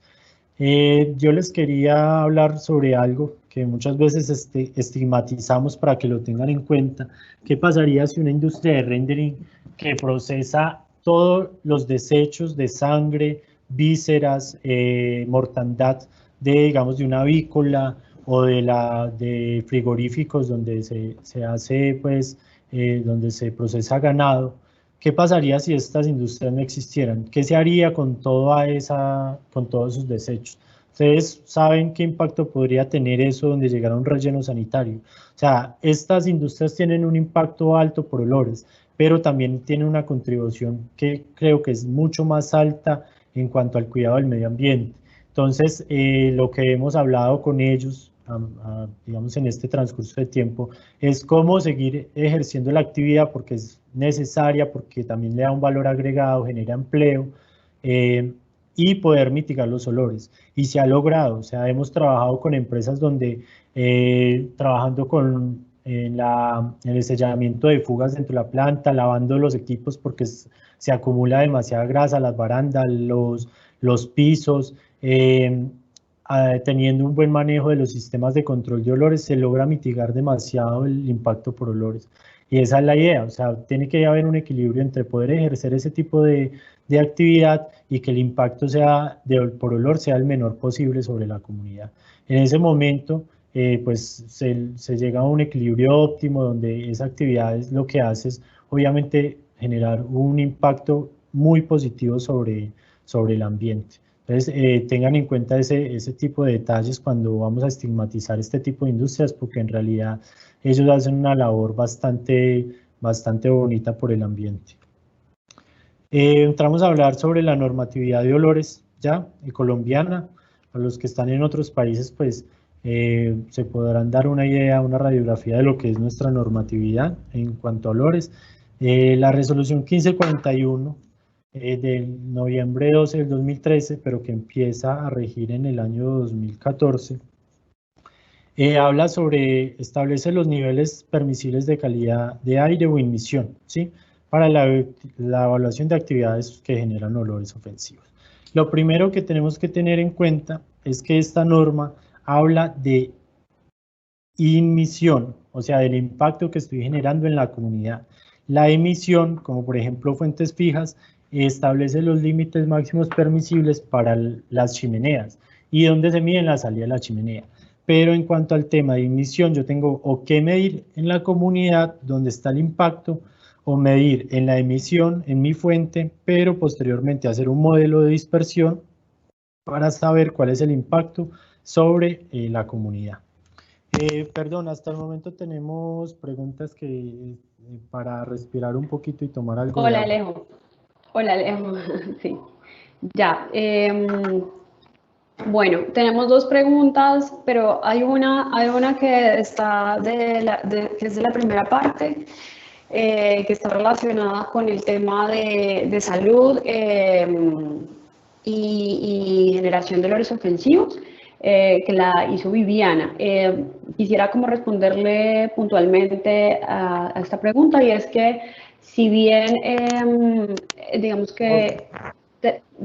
Yo les quería hablar sobre algo que muchas veces estigmatizamos para que lo tengan en cuenta. ¿Qué pasaría si una industria de rendering que procesa todos los desechos de sangre, vísceras, mortandad de, digamos, de una avícola o de frigoríficos donde se hace, pues, donde se procesa ganado. ¿Qué pasaría si estas industrias no existieran? ¿Qué se haría con todos esos desechos? ¿Ustedes saben qué impacto podría tener eso donde llegara un relleno sanitario? O sea, estas industrias tienen un impacto alto por olores, pero también tienen una contribución que creo que es mucho más alta en cuanto al cuidado del medio ambiente. Entonces, lo que hemos hablado con ellos, digamos, en este transcurso de tiempo, es cómo seguir ejerciendo la actividad porque es necesaria, porque también le da un valor agregado, genera empleo, y poder mitigar los olores. Y se ha logrado, o sea, hemos trabajado con empresas donde, trabajando en el sellamiento de fugas dentro de la planta, lavando los equipos porque se acumula demasiada grasa, las barandas, los pisos, teniendo un buen manejo de los sistemas de control de olores, se logra mitigar demasiado el impacto por olores. Y esa es la idea, o sea, tiene que haber un equilibrio entre poder ejercer ese tipo de actividad y que el impacto por olor sea el menor posible sobre la comunidad. En ese momento, pues se llega a un equilibrio óptimo donde esa actividad es lo que hace es, obviamente, generar un impacto muy positivo sobre el ambiente. Entonces, tengan en cuenta ese tipo de detalles cuando vamos a estigmatizar este tipo de industrias, porque en realidad ellos hacen una labor bastante bonita por el ambiente. Entramos a hablar sobre la normatividad de olores ya colombiana. Para los que están en otros países, pues se podrán dar una idea, una radiografía de lo que es nuestra normatividad en cuanto a olores. La resolución 1541 del noviembre 12 del 2013, pero que empieza a regir en el año 2014, habla sobre, establece los niveles permisibles de calidad de aire o emisión, ¿sí? Para la evaluación de actividades que generan olores ofensivos. Lo primero que tenemos que tener en cuenta es que esta norma habla de emisión, o sea, del impacto que estoy generando en la comunidad. La emisión, como por ejemplo fuentes fijas, establece los límites máximos permisibles para las chimeneas y donde se mide la salida de la chimenea. Pero en cuanto al tema de emisión, yo tengo o que medir en la comunidad donde está el impacto, o medir en la emisión, en mi fuente, pero posteriormente hacer un modelo de dispersión para saber cuál es el impacto sobre la comunidad. Perdón, hasta el momento tenemos preguntas para respirar un poquito y tomar algo de Hola, agua. Alejo. Hola, Alejo. Sí. Ya. Bueno, tenemos dos preguntas, pero hay una que está que es de la primera parte, que está relacionada con el tema de salud y generación de olores ofensivos, que la hizo Viviana. Quisiera como responderle puntualmente a esta pregunta, y es que si bien digamos que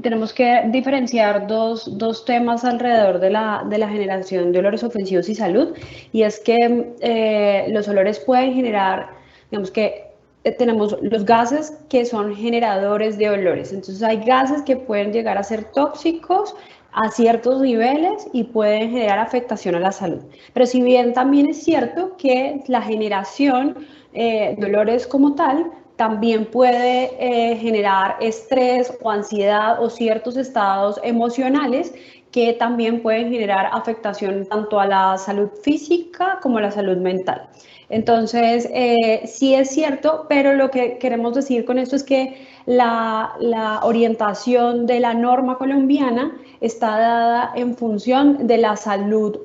tenemos que diferenciar dos temas alrededor de la generación de olores ofensivos y salud, y es que los olores pueden generar, digamos que tenemos los gases que son generadores de olores. Entonces hay gases que pueden llegar a ser tóxicos a ciertos niveles y pueden generar afectación a la salud. Pero si bien también es cierto que la generación de olores como tal también puede generar estrés o ansiedad o ciertos estados emocionales que también pueden generar afectación tanto a la salud física como a la salud mental. Entonces, sí es cierto, pero lo que queremos decir con esto es que la orientación de la norma colombiana está dada en función de la salud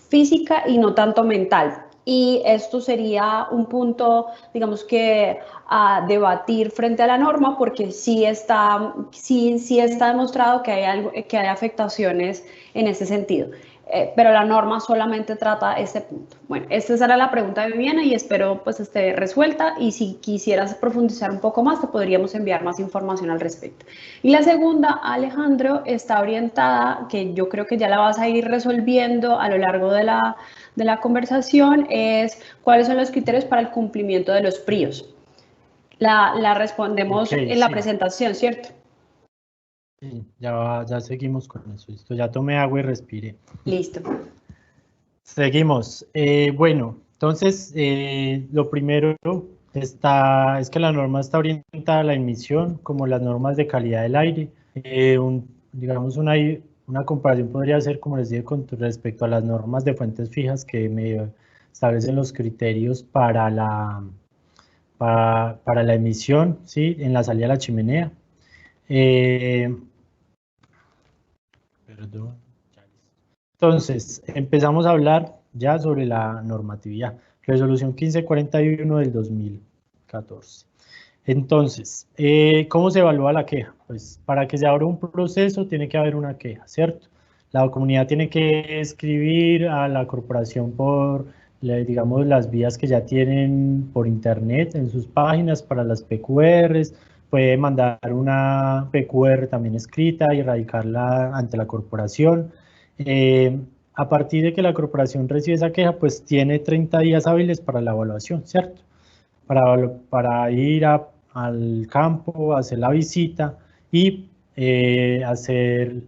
física y no tanto mental. Y esto sería un punto, digamos que a debatir frente a la norma, porque sí está demostrado que hay afectaciones en ese sentido. Pero la norma solamente trata este punto. Bueno, esta era la pregunta de Viviana y espero pues esté resuelta, y si quisieras profundizar un poco más te podríamos enviar más información al respecto. Y la segunda, Alejandro, está orientada, que yo creo que ya la vas a ir resolviendo a lo largo de la conversación, es cuáles son los criterios para el cumplimiento de los PRIOs. La respondemos Ok, en la sí. presentación, ¿cierto? Sí, ya seguimos con eso. Listo, ya tomé agua y respiré. Listo. Seguimos. Bueno, entonces, lo primero es que la norma está orientada a la emisión, como las normas de calidad del aire. Digamos, una comparación podría ser, como les dije, con respecto a las normas de fuentes fijas que me establecen los criterios para la emisión, ¿sí? En la salida a la chimenea. Perdón. Entonces, empezamos a hablar ya sobre la normatividad. Resolución 1541 del 2014. Entonces, ¿cómo se evalúa la queja? Pues para que se abra un proceso tiene que haber una queja, ¿cierto? La comunidad tiene que escribir a la corporación por, digamos, las vías que ya tienen por internet en sus páginas para las PQRs, puede mandar una PQR también escrita y radicarla ante la corporación. A partir de que la corporación recibe esa queja, pues tiene 30 días hábiles para la evaluación, ¿cierto? Para ir al campo, hacer la visita y hacer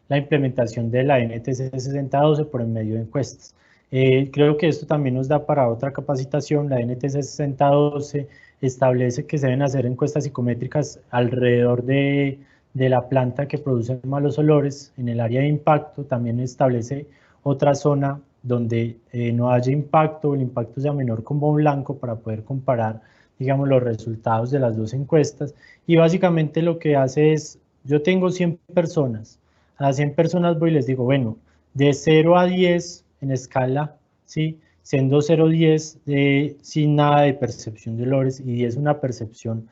la implementación de la NTC 6012 por el medio de encuestas. Creo que esto también nos da para otra capacitación. La NTC 6012 establece que se deben hacer encuestas psicométricas alrededor de la planta que produce malos olores en el área de impacto. También establece otra zona donde no haya impacto, el impacto sea menor como blanco para poder comparar, digamos, los resultados de las dos encuestas. Y básicamente lo que hace es, yo tengo 100 personas, a 100 personas voy y les digo, bueno, de 0 a 10 en escala, ¿sí? Siendo 0, 10 sin nada de percepción de olores y 10 una percepción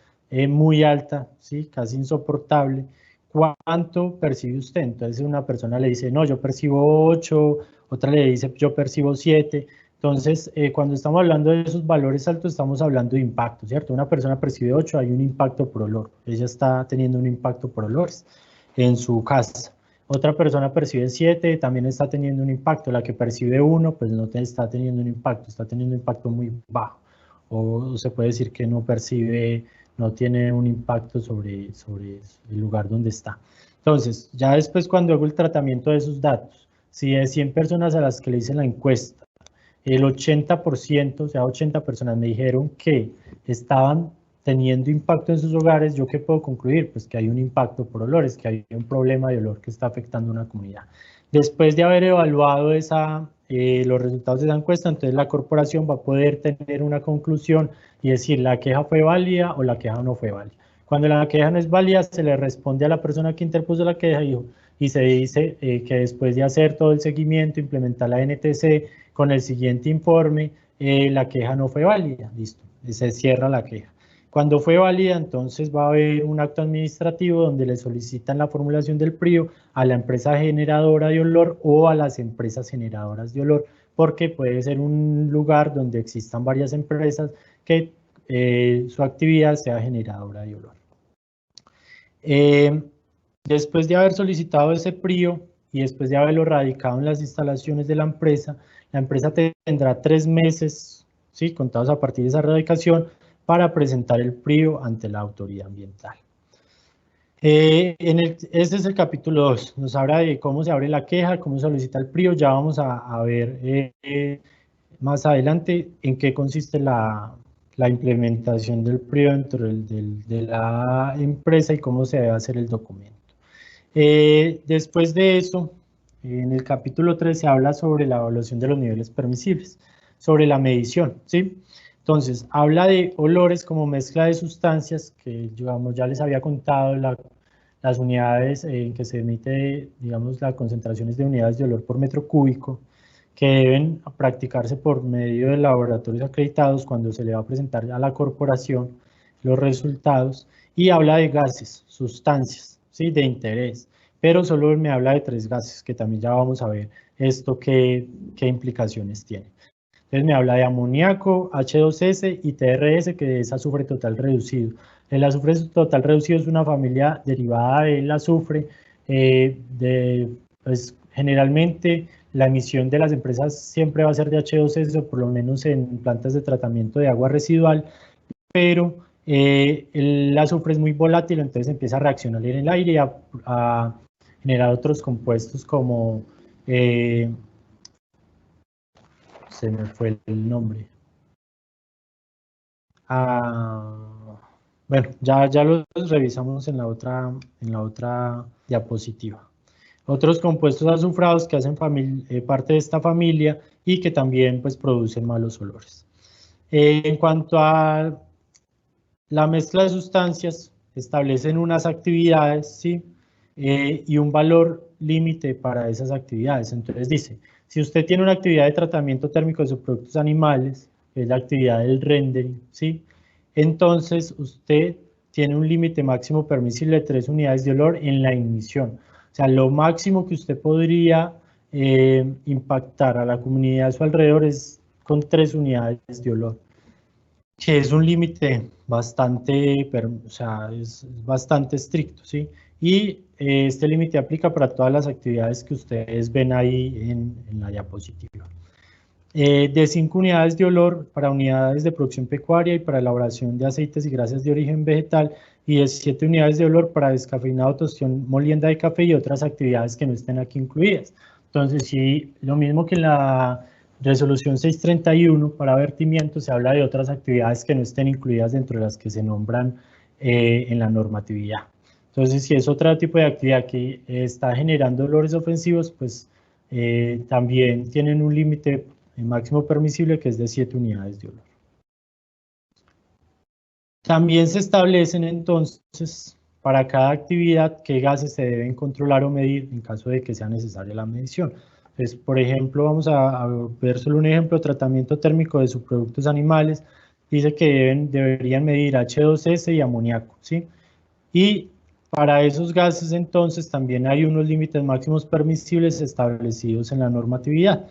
muy alta, ¿sí? Casi insoportable. ¿Cuánto percibe usted? Entonces una persona le dice, no, yo percibo 8, otra le dice, yo percibo 7. Entonces, cuando estamos hablando de esos valores altos, estamos hablando de impacto, ¿cierto? Una persona percibe 8, hay un impacto por olor. Ella está teniendo un impacto por olores en su casa. Otra persona percibe 7, también está teniendo un impacto. La que percibe 1, pues no está teniendo un impacto, está teniendo un impacto muy bajo. O se puede decir que no percibe, no tiene un impacto sobre el lugar donde está. Entonces, ya después cuando hago el tratamiento de esos datos, si de 100 personas a las que le hice la encuesta, el 80%, o sea, 80 personas me dijeron que estaban teniendo impacto en sus hogares, ¿yo qué puedo concluir? Pues que hay un impacto por olores, que hay un problema de olor que está afectando a una comunidad. Después de haber evaluado los resultados de esa encuesta, entonces la corporación va a poder tener una conclusión y decir la queja fue válida o la queja no fue válida. Cuando la queja no es válida, se le responde a la persona que interpuso la queja y se dice que después de hacer todo el seguimiento, implementar la NTC con el siguiente informe, la queja no fue válida, listo, se cierra la queja. Cuando fue válida, entonces va a haber un acto administrativo donde le solicitan la formulación del PRIO a la empresa generadora de olor o a las empresas generadoras de olor, porque puede ser un lugar donde existan varias empresas que su actividad sea generadora de olor. Después de haber solicitado ese PRIO y después de haberlo radicado en las instalaciones de la empresa tendrá 3 meses, ¿sí? Contados a partir de esa radicación, para presentar el PRIO ante la autoridad ambiental. Este es el capítulo 2, nos habla de cómo se abre la queja, cómo se solicita el PRIO, ya vamos a ver más adelante en qué consiste la implementación del PRIO dentro de la empresa y cómo se debe hacer el documento. Después de eso, en el capítulo 3 se habla sobre la evaluación de los niveles permisibles, sobre la medición, ¿sí? Entonces, habla de olores como mezcla de sustancias, que digamos, ya les había contado las unidades en que se emite, digamos, las concentraciones de unidades de olor por metro cúbico, que deben practicarse por medio de laboratorios acreditados cuando se le va a presentar a la corporación los resultados, y habla de gases, sustancias, ¿sí? De interés, pero solo me habla de 3 gases, que también ya vamos a ver esto qué implicaciones tiene. Entonces me habla de amoníaco, H2S y TRS, que es azufre total reducido. El azufre total reducido es una familia derivada del azufre. Pues, generalmente la emisión de las empresas siempre va a ser de H2S, o por lo menos en plantas de tratamiento de agua residual, pero El azufre es muy volátil, entonces empieza a reaccionar en el aire y a generar otros compuestos como, se me fue el nombre. Bueno, ya los revisamos en la otra diapositiva. Otros compuestos azufrados que hacen parte de esta familia y que también pues, producen malos olores. En cuanto a la mezcla de sustancias, establecen unas actividades, ¿sí? Y un valor límite para esas actividades. Entonces dice, si usted tiene una actividad de tratamiento térmico de sus productos animales, que es la actividad del rendering, ¿sí? Entonces usted tiene un límite máximo permisible de 3 unidades de olor en la ignición. O sea, lo máximo que usted podría impactar a la comunidad a su alrededor es con 3 unidades de olor, que es un límite bastante, o sea, es bastante estricto, ¿sí? Y este límite aplica para todas las actividades que ustedes ven ahí en la diapositiva. De 5 unidades de olor para unidades de producción pecuaria y para elaboración de aceites y grasas de origen vegetal, y de 7 unidades de olor para descafeinado, tostión, molienda de café y otras actividades que no estén aquí incluidas. Entonces, sí, lo mismo que en la resolución 631 para vertimiento, se habla de otras actividades que no estén incluidas dentro de las que se nombran en la normatividad. Entonces, si es otro tipo de actividad que está generando olores ofensivos, pues también tienen un límite máximo permisible que es de 7 unidades de olor. También se establecen entonces para cada actividad qué gases se deben controlar o medir en caso de que sea necesaria la medición. Entonces, por ejemplo, vamos a ver solo un ejemplo, tratamiento térmico de subproductos animales, dice que deberían medir H2S y amoníaco, ¿sí? Y para esos gases entonces también hay unos límites máximos permisibles establecidos en la normatividad.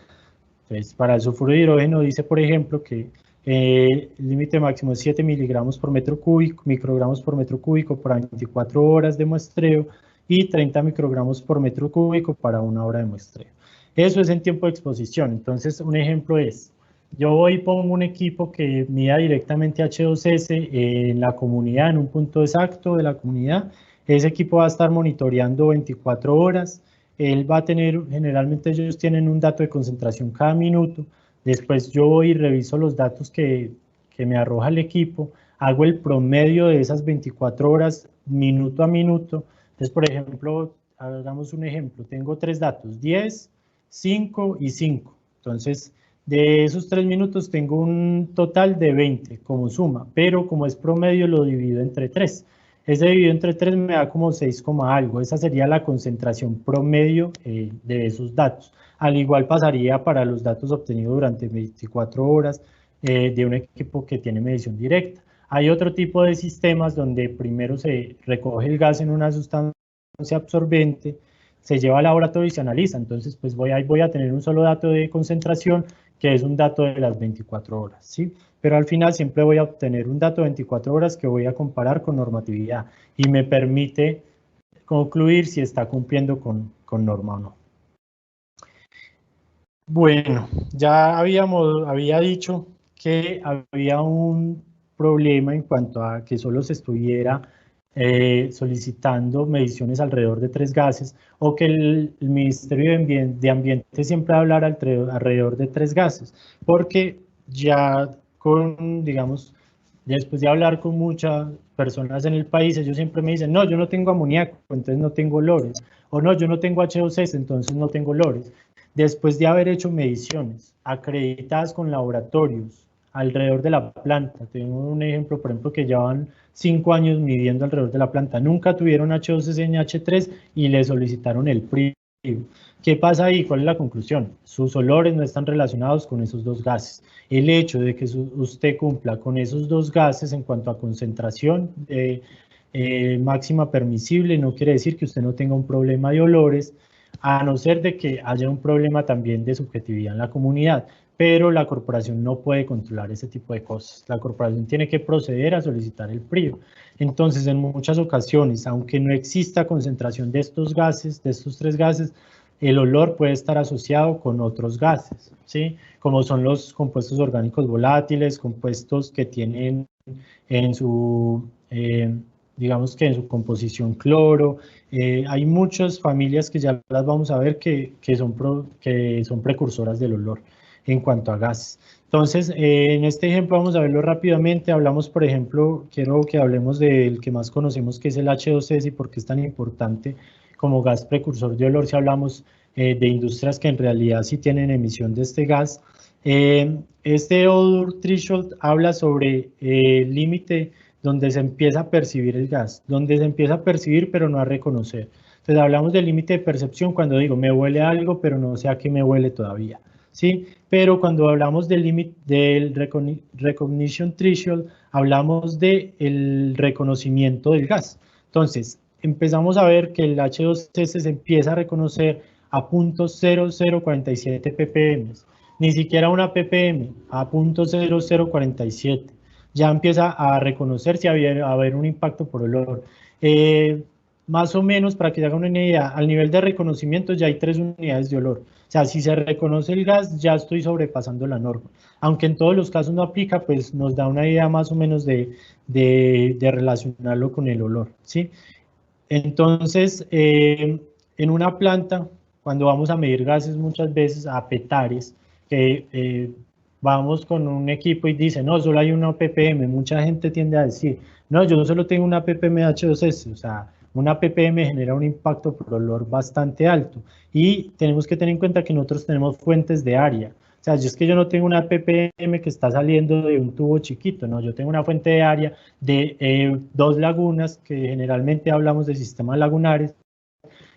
Entonces, para el sulfuro de hidrógeno dice, por ejemplo, que el límite máximo es 7 miligramos por metro cúbico, microgramos por metro cúbico para 24 horas de muestreo y 30 microgramos por metro cúbico para 1 hora de muestreo. Eso es en tiempo de exposición. Entonces, un ejemplo es, yo voy y pongo un equipo que mida directamente H2S en la comunidad, en un punto exacto de la comunidad. Ese equipo va a estar monitoreando 24 horas. Él va a tener, generalmente ellos tienen un dato de concentración cada minuto. Después yo voy y reviso los datos que me arroja el equipo, hago el promedio de esas 24 horas minuto a minuto. Entonces, por ejemplo, hagamos un ejemplo, tengo 3 datos, 10, 5 y 5. Entonces, de esos 3 minutos tengo un total de 20 como suma, pero como es promedio lo divido entre 3. Ese dividido entre 3 me da como 6, algo. Esa sería la concentración promedio de esos datos. Al igual pasaría para los datos obtenidos durante 24 horas de un equipo que tiene medición directa. Hay otro tipo de sistemas donde primero se recoge el gas en una sustancia absorbente, se lleva al laboratorio y se analiza. Entonces, pues voy a tener un solo dato de concentración, que es un dato de las 24 horas, ¿sí? Pero al final siempre voy a obtener un dato de 24 horas que voy a comparar con normatividad y me permite concluir si está cumpliendo con norma o no. Bueno, ya había dicho que había un problema en cuanto a que solo se estuviera solicitando mediciones alrededor de 3 gases, o que el Ministerio de Ambiente siempre hablara alrededor de 3 gases, porque ya digamos, después de hablar con muchas personas en el país, ellos siempre me dicen, no, yo no tengo amoníaco, entonces no tengo olores, o no, yo no tengo H2S, entonces no tengo olores. Después de haber hecho mediciones acreditadas con laboratorios alrededor de la planta, tengo un ejemplo, por ejemplo, que llevan 5 años midiendo alrededor de la planta, nunca tuvieron H2S ni H3 y le solicitaron el PRI. ¿Qué pasa ahí? ¿Cuál es la conclusión? Sus olores no están relacionados con esos 2 gases. El hecho de que usted cumpla con esos 2 gases en cuanto a concentración máxima permisible no quiere decir que usted no tenga un problema de olores, a no ser de que haya un problema también de subjetividad en la comunidad, pero la corporación no puede controlar ese tipo de cosas. La corporación tiene que proceder a solicitar el PRIO. Entonces, en muchas ocasiones, aunque no exista concentración de estos gases, de estos 3 gases, el olor puede estar asociado con otros gases, ¿sí? Como son los compuestos orgánicos volátiles, compuestos que tienen en su, digamos que en su composición cloro. Hay muchas familias que ya las vamos a ver que son precursoras del olor en cuanto a gases. Entonces, en este ejemplo vamos a verlo rápidamente. Hablamos, por ejemplo, quiero que hablemos del que más conocemos, que es el H2S, y por qué es tan importante como gas precursor de olor si hablamos de industrias que en realidad sí tienen emisión de este gas. Este odor threshold habla sobre el límite donde se empieza a percibir el gas, donde se empieza a percibir pero no a reconocer. Entonces hablamos del límite de percepción cuando digo me huele algo pero no sé a qué me huele todavía, ¿sí? Pero cuando hablamos del límite del recognition threshold, hablamos del reconocimiento del gas. Entonces, empezamos a ver que el H2S se empieza a reconocer a .0047 ppm, ni siquiera una ppm, a .0047. Ya empieza a reconocer si va a haber un impacto por olor. Más o menos, para que se hagan una idea, al nivel de reconocimiento ya hay 3 unidades de olor. O sea, si se reconoce el gas, ya estoy sobrepasando la norma. Aunque en todos los casos no aplica, pues nos da una idea más o menos de relacionarlo con el olor, ¿sí? Entonces, en una planta, cuando vamos a medir gases muchas veces a petares, que vamos con un equipo y dice, no, solo hay una ppm, mucha gente tiende a decir, no, yo solo tengo una ppm de H2S, o sea, una ppm genera un impacto por olor bastante alto, y tenemos que tener en cuenta que nosotros tenemos fuentes de área. O sea, es que yo no tengo una ppm que está saliendo de un tubo chiquito, no, yo tengo una fuente de área de 2 lagunas, que generalmente hablamos de sistemas lagunares,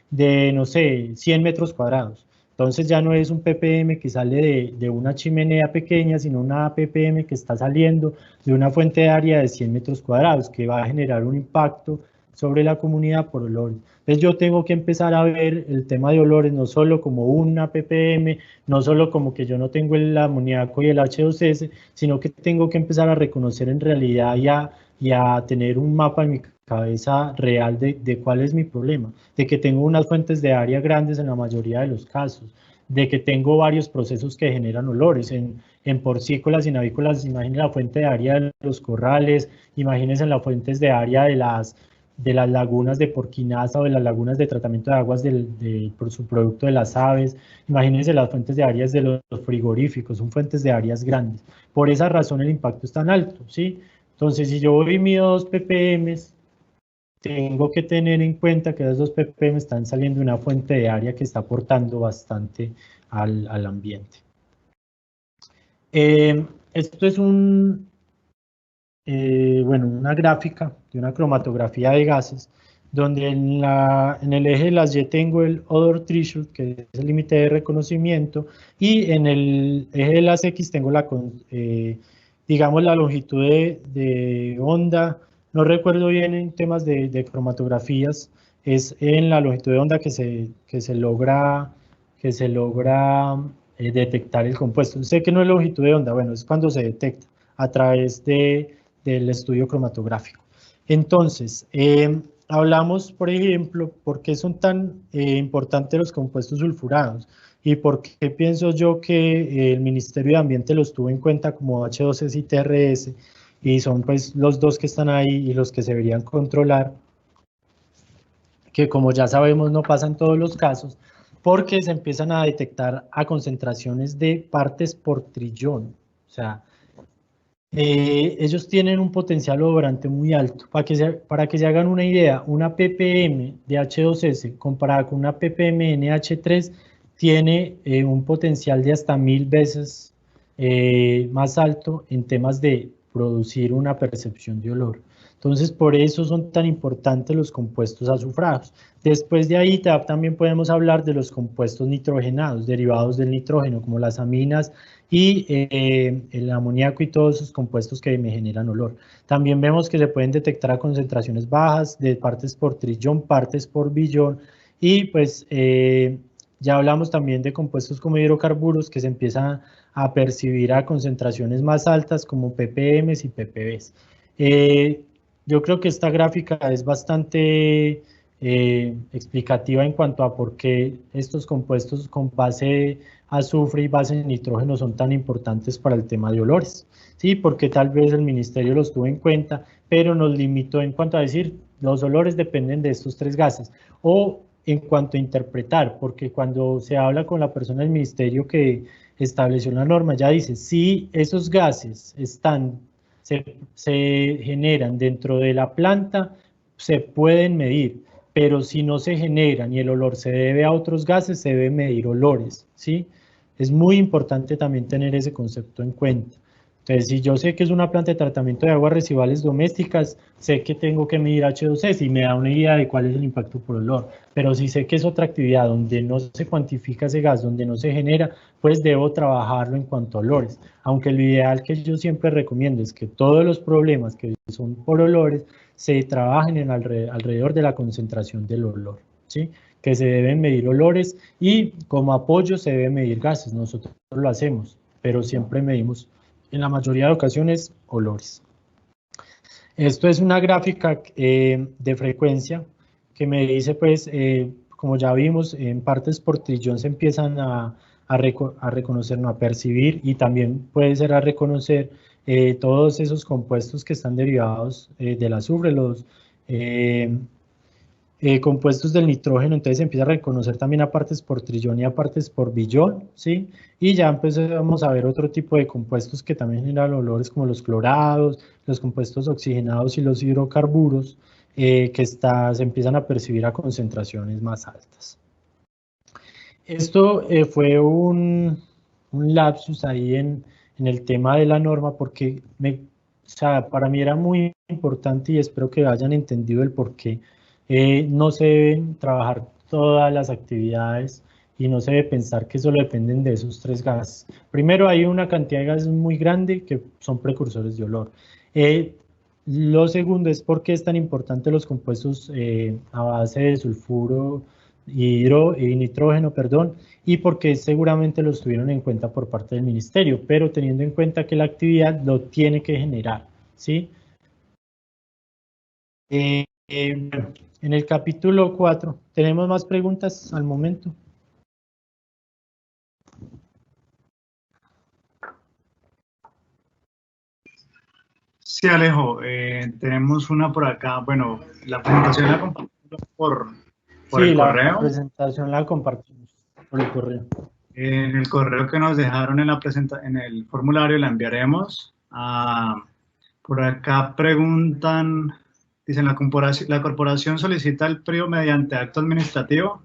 de, no sé, 100 metros cuadrados. Entonces ya no es un ppm que sale de una chimenea pequeña, sino una ppm que está saliendo de una fuente de área de 100 metros cuadrados, que va a generar un impacto sobre la comunidad por olores. Entonces yo tengo que empezar a ver el tema de olores no solo como una ppm, no solo como que yo no tengo el amoníaco y el H2S, sino que tengo que empezar a reconocer en realidad y a tener un mapa en mi cabeza real de cuál es mi problema, de que tengo unas fuentes de área grandes en la mayoría de los casos, de que tengo varios procesos que generan olores. En porcícolas y navícolas, imagínense la fuente de área de los corrales, imagínense las fuentes de área de las lagunas de porquinaza o de las lagunas de tratamiento de aguas por su producto de las aves, imagínense las fuentes de áreas de los frigoríficos, son fuentes de áreas grandes. Por esa razón el impacto es tan alto, ¿sí? Entonces, si yo voy y mido 2 ppm, tengo que tener en cuenta que esos 2 ppm están saliendo de una fuente de área que está aportando bastante al ambiente. Esto es una gráfica de una cromatografía de gases, donde en el eje de las Y tengo el odor threshold, que es el límite de reconocimiento, y en el eje de las X tengo digamos, la longitud de onda. No recuerdo bien en temas de cromatografías, es en la longitud de onda que se logra detectar el compuesto. Sé que no es longitud de onda, bueno, es cuando se detecta a través del estudio cromatográfico. Entonces, hablamos, por ejemplo, por qué son tan importantes los compuestos sulfurados y por qué pienso yo que el Ministerio de Ambiente los tuvo en cuenta como H2S y TRS, y son pues los dos que están ahí y los que se deberían controlar, que como ya sabemos no pasa en todos los casos, porque se empiezan a detectar a concentraciones de partes por trillón. O sea, ellos tienen un potencial odorante muy alto. Para que se hagan una idea, una ppm de H2S comparada con una ppm NH3 tiene un potencial de hasta 1000 veces más alto en temas de producir una percepción de olor. Entonces, por eso son tan importantes los compuestos azufrados. Después de ahí también podemos hablar de los compuestos nitrogenados, derivados del nitrógeno, como las aminas y el amoníaco y todos esos compuestos que me generan olor. También vemos que se pueden detectar a concentraciones bajas de partes por trillón, partes por billón, y pues ya hablamos también de compuestos como hidrocarburos que se empiezan a percibir a concentraciones más altas como ppm y ppbs. Yo creo que esta gráfica es bastante explicativa en cuanto a por qué estos compuestos con base azufre y base de nitrógeno son tan importantes para el tema de olores, ¿sí? Porque tal vez el ministerio los tuvo en cuenta, pero nos limitó en cuanto a decir, los olores dependen de estos tres gases, o en cuanto a interpretar, porque cuando se habla con la persona del ministerio que estableció la norma, ya dice, si esos gases se generan dentro de la planta, se pueden medir, pero si no se generan y el olor se debe a otros gases, se debe medir olores, ¿sí? Es muy importante también tener ese concepto en cuenta. Entonces, si yo sé que es una planta de tratamiento de aguas residuales domésticas, sé que tengo que medir H2S y me da una idea de cuál es el impacto por olor. Pero si sé que es otra actividad donde no se cuantifica ese gas, donde no se genera, pues debo trabajarlo en cuanto a olores. Aunque lo ideal que yo siempre recomiendo es que todos los problemas que son por olores se trabajen alrededor de la concentración del olor, ¿sí? Que se deben medir olores y como apoyo se deben medir gases. Nosotros lo hacemos, pero siempre medimos en la mayoría de ocasiones olores. Esto es una gráfica de frecuencia que me dice, pues, como ya vimos, en partes por trillón se empiezan a reconocer, no a percibir, y también puede ser a reconocer todos esos compuestos que están derivados del azufre, los compuestos del nitrógeno. Entonces se empieza a reconocer también a partes por trillón y a partes por billón, ¿sí? Y ya empezamos a ver otro tipo de compuestos que también generan olores, como los clorados, los compuestos oxigenados y los hidrocarburos, que se empiezan a percibir a concentraciones más altas. Esto fue un lapsus ahí en el tema de la norma, porque o sea, para mí era muy importante y espero que hayan entendido el por qué no se deben trabajar todas las actividades y no se debe pensar que solo dependen de esos tres gases. Primero, hay una cantidad de gases muy grande que son precursores de olor. Lo segundo es por qué es tan importante los compuestos a base de sulfuro y nitrógeno, perdón, y porque seguramente los tuvieron en cuenta por parte del ministerio, pero teniendo en cuenta que la actividad lo tiene que generar, ¿sí? Bueno, en el capítulo 4, ¿tenemos más preguntas al momento? Sí, Alejo, tenemos una por acá. Bueno, la presentación la compartimos por Sí, el la correo. presentación la compartimos por el correo. En el correo que nos dejaron en el formulario la enviaremos. Por acá preguntan, dicen, la corporación solicita el PRIO mediante acto administrativo.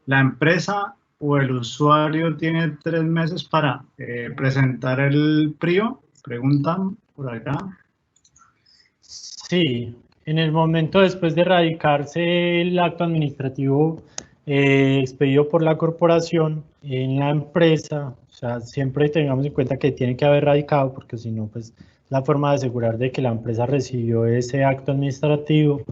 La empresa o el usuario tiene 3 meses para presentar el PRIO. Preguntan por acá. Sí, en el momento después de radicarse el acto administrativo expedido por la corporación en la empresa, o sea, siempre tengamos en cuenta que tiene que haber radicado, porque si no, pues la forma de asegurar de que la empresa recibió ese acto administrativo.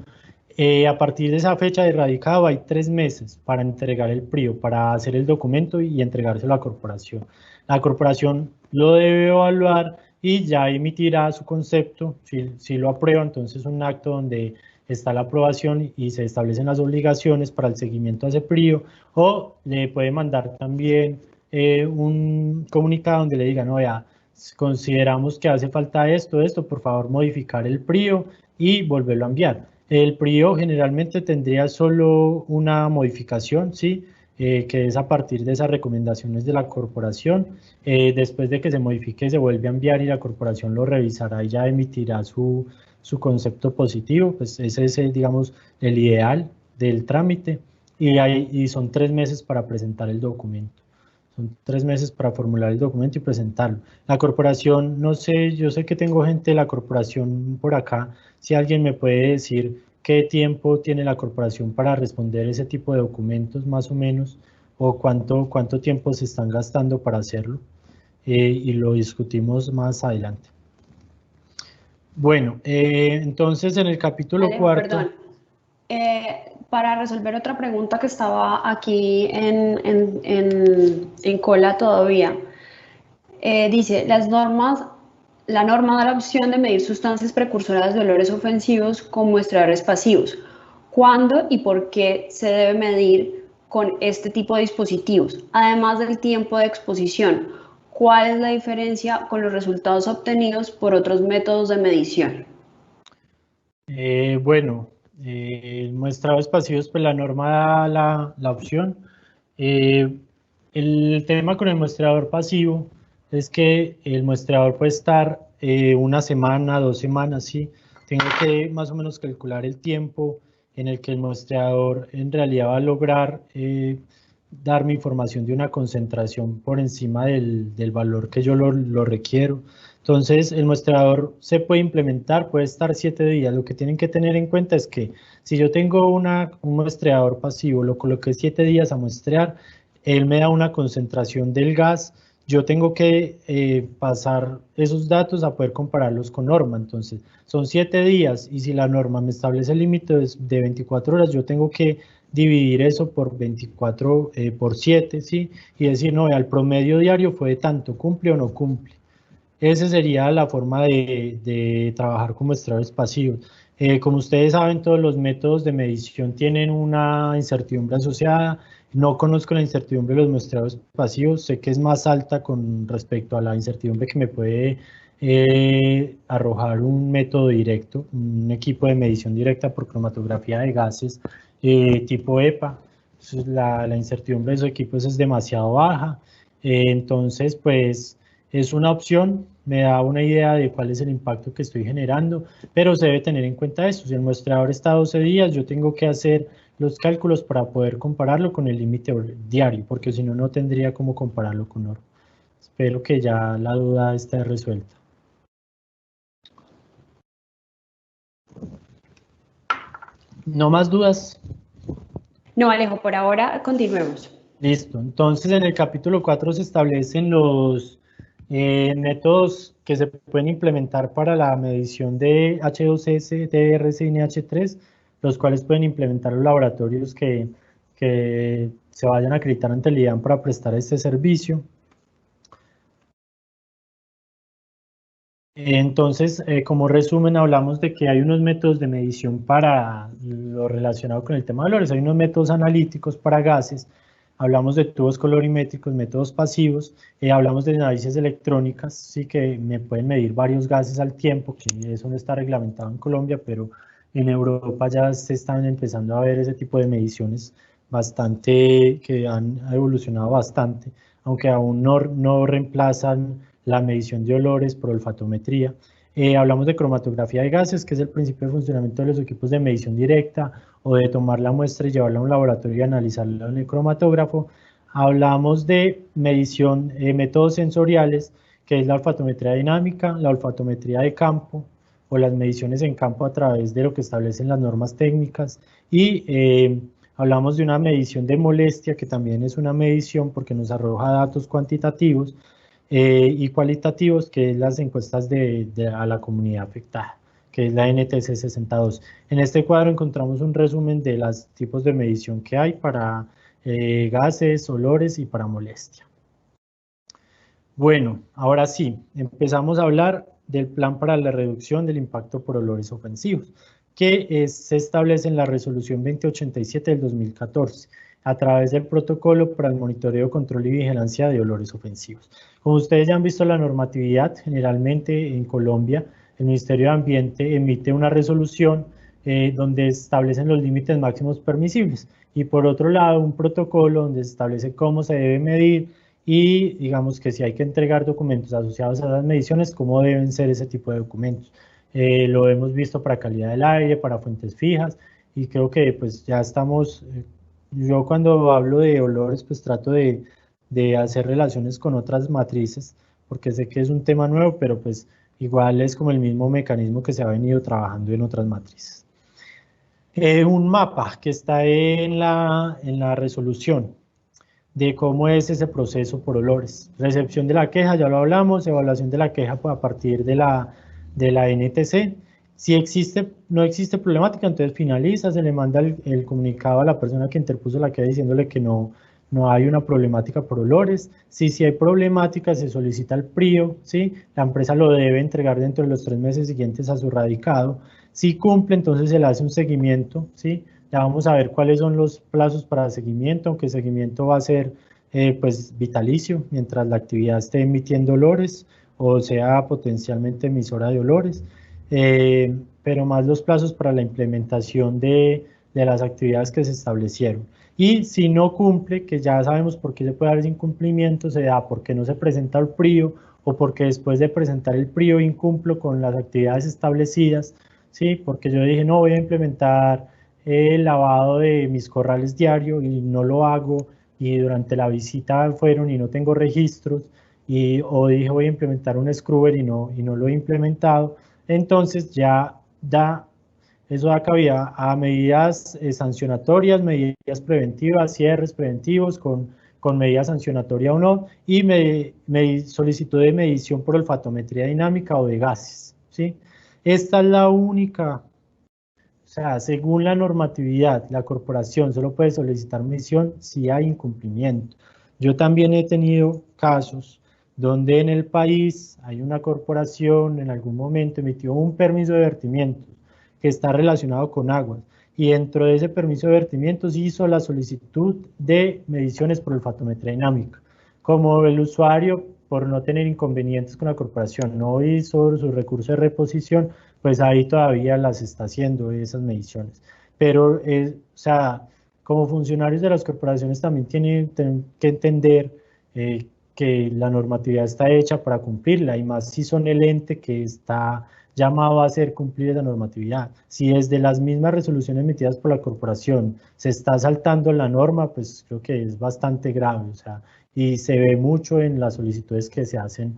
A partir de esa fecha de radicado hay 3 meses para entregar el PRIO, para hacer el documento y entregárselo a la corporación. La corporación lo debe evaluar y ya emitirá su concepto. Si lo aprueba, entonces un acto donde está la aprobación y se establecen las obligaciones para el seguimiento a ese PRIO, o le puede mandar también un comunicado donde le diga, no, ya, consideramos que hace falta esto, por favor modificar el PRIO y volverlo a enviar. El PRIO generalmente tendría solo una modificación, ¿sí? Que es a partir de esas recomendaciones de la corporación. Después de que se modifique, se vuelve a enviar y la corporación lo revisará y ya emitirá su concepto positivo. Pues ese es, digamos, el ideal del trámite. Y son 3 meses para presentar el documento. Son 3 meses para formular el documento y presentarlo. La corporación, no sé, yo sé que tengo gente de la corporación por acá. Si alguien me puede decir qué tiempo tiene la corporación para responder ese tipo de documentos, más o menos, o cuánto tiempo se están gastando para hacerlo, y lo discutimos más adelante. Bueno, entonces en el capítulo Alejo, 4. Perdón. Para resolver otra pregunta que estaba aquí en cola todavía, dice, la norma da la opción de medir sustancias precursoras de olores ofensivos con muestreadores pasivos. ¿Cuándo y por qué se debe medir con este tipo de dispositivos, además del tiempo de exposición. ¿Cuál es la diferencia con los resultados obtenidos por otros métodos de medición? Bueno, el muestrados pasivos, pues la norma da la opción. El tema con el muestreador pasivo es que el muestreador puede estar una semana, 2 semanas, ¿sí? Tengo que más o menos calcular el tiempo en el que el muestreador en realidad va a lograr darme información de una concentración por encima del valor que yo lo requiero. Entonces, el muestreador se puede implementar, puede estar 7 días. Lo que tienen que tener en cuenta es que si yo tengo un muestreador pasivo, lo coloqué 7 días a muestrear, él me da una concentración del gas, yo tengo que pasar esos datos a poder compararlos con norma. Entonces, son 7 días y si la norma me establece el límite de 24 horas, yo tengo que dividir eso por 24, por 7, ¿sí? Y decir, no, el promedio diario fue de tanto, ¿cumple o no cumple? Esa sería la forma de trabajar con muestreadores pasivos. Como ustedes saben, todos los métodos de medición tienen una incertidumbre asociada. No conozco la incertidumbre de los muestreadores pasivos, sé que es más alta con respecto a la incertidumbre que me puede arrojar un método directo, un equipo de medición directa por cromatografía de gases tipo EPA. Entonces, la incertidumbre de esos equipos es demasiado baja. Entonces, pues es una opción, me da una idea de cuál es el impacto que estoy generando, pero se debe tener en cuenta eso. Si el muestreador está 12 días, yo tengo que hacer los cálculos para poder compararlo con el límite diario, porque si no, no tendría cómo compararlo con oro. Espero que ya la duda esté resuelta. ¿No más dudas? No, Alejo, por ahora continuemos. Listo. Entonces, en el capítulo 4 se establecen los métodos que se pueden implementar para la medición de H2S, DRS y NH3, los cuales pueden implementar los laboratorios que se vayan a acreditar ante el IDAN para prestar este servicio. Entonces, como resumen, hablamos de que hay unos métodos de medición para lo relacionado con el tema de valores, hay unos métodos analíticos para gases, hablamos de tubos colorimétricos, métodos pasivos, hablamos de análisis electrónicas, sí que me pueden medir varios gases al tiempo, que eso no está reglamentado en Colombia, pero en Europa ya se están empezando a ver ese tipo de mediciones bastante, que han evolucionado bastante, aunque aún no reemplazan la medición de olores por olfatometría. Hablamos de cromatografía de gases, que es el principio de funcionamiento de los equipos de medición directa o de tomar la muestra y llevarla a un laboratorio y analizarla en el cromatógrafo. Hablamos de medición, métodos sensoriales, que es la olfatometría dinámica, la olfatometría de campo o las mediciones en campo a través de lo que establecen las normas técnicas y hablamos de una medición de molestia, que también es una medición porque nos arroja datos cuantitativos y cualitativos, que es las encuestas a la comunidad afectada, que es la NTC 62. En este cuadro encontramos un resumen de los tipos de medición que hay para gases, olores y para molestia. Bueno, ahora sí, empezamos a hablar del plan para la reducción del impacto por olores ofensivos, que se establece en la resolución 2087 del 2014, a través del protocolo para el monitoreo, control y vigilancia de olores ofensivos. Como ustedes ya han visto la normatividad, generalmente en Colombia, el Ministerio de Ambiente emite una resolución donde establecen los límites máximos permisibles y por otro lado un protocolo donde se establece cómo se debe medir y digamos que si hay que entregar documentos asociados a las mediciones, cómo deben ser ese tipo de documentos. Lo hemos visto para calidad del aire, para fuentes fijas y creo que pues ya estamos, yo cuando hablo de olores pues trato de hacer relaciones con otras matrices porque sé que es un tema nuevo, pero pues igual es como el mismo mecanismo que se ha venido trabajando en otras matrices. Un mapa que está en la resolución de cómo es ese proceso por olores. Recepción de la queja, ya lo hablamos, evaluación de la queja pues, a partir de la NTC. Si no existe problemática, entonces finaliza, se le manda el comunicado a la persona que interpuso la queja diciéndole que no hay una problemática por olores. Si hay problemática, se solicita el PRIO, ¿sí? La empresa lo debe entregar dentro de los 3 meses siguientes a su radicado. Si cumple, entonces se le hace un seguimiento, ¿sí? Ya vamos a ver cuáles son los plazos para seguimiento, aunque el seguimiento va a ser pues vitalicio, mientras la actividad esté emitiendo olores o sea potencialmente emisora de olores, pero más los plazos para la implementación de las actividades que se establecieron. Y si no cumple, que ya sabemos por qué se puede dar ese incumplimiento, se da porque no se presenta el PRIO o porque después de presentar el PRIO incumplo con las actividades establecidas, ¿sí? Porque yo dije, no, voy a implementar el lavado de mis corrales diario y no lo hago, y durante la visita fueron y no tengo registros, o dije voy a implementar un scrubber y no lo he implementado, entonces ya eso da cabida a medidas sancionatorias, medidas preventivas, cierres preventivos con medida sancionatoria o no, y solicitud de medición por olfatometría dinámica o de gases, ¿sí? Esta es la única. O sea, según la normatividad, la corporación solo puede solicitar medición si hay incumplimiento. Yo también he tenido casos donde en el país hay una corporación en algún momento emitió un permiso de vertimientos que está relacionado con aguas y dentro de ese permiso de vertimientos hizo la solicitud de mediciones por olfatometría dinámica. Como el usuario, por no tener inconvenientes con la corporación, no hizo su recurso de reposición, pues ahí todavía las está haciendo esas mediciones. Pero, o sea, como funcionarios de las corporaciones también tienen que entender que la normatividad está hecha para cumplirla, y más si son el ente que está llamado a hacer cumplir esa normatividad. Si desde las mismas resoluciones emitidas por la corporación se está saltando la norma, pues creo que es bastante grave, o sea, y se ve mucho en las solicitudes que se hacen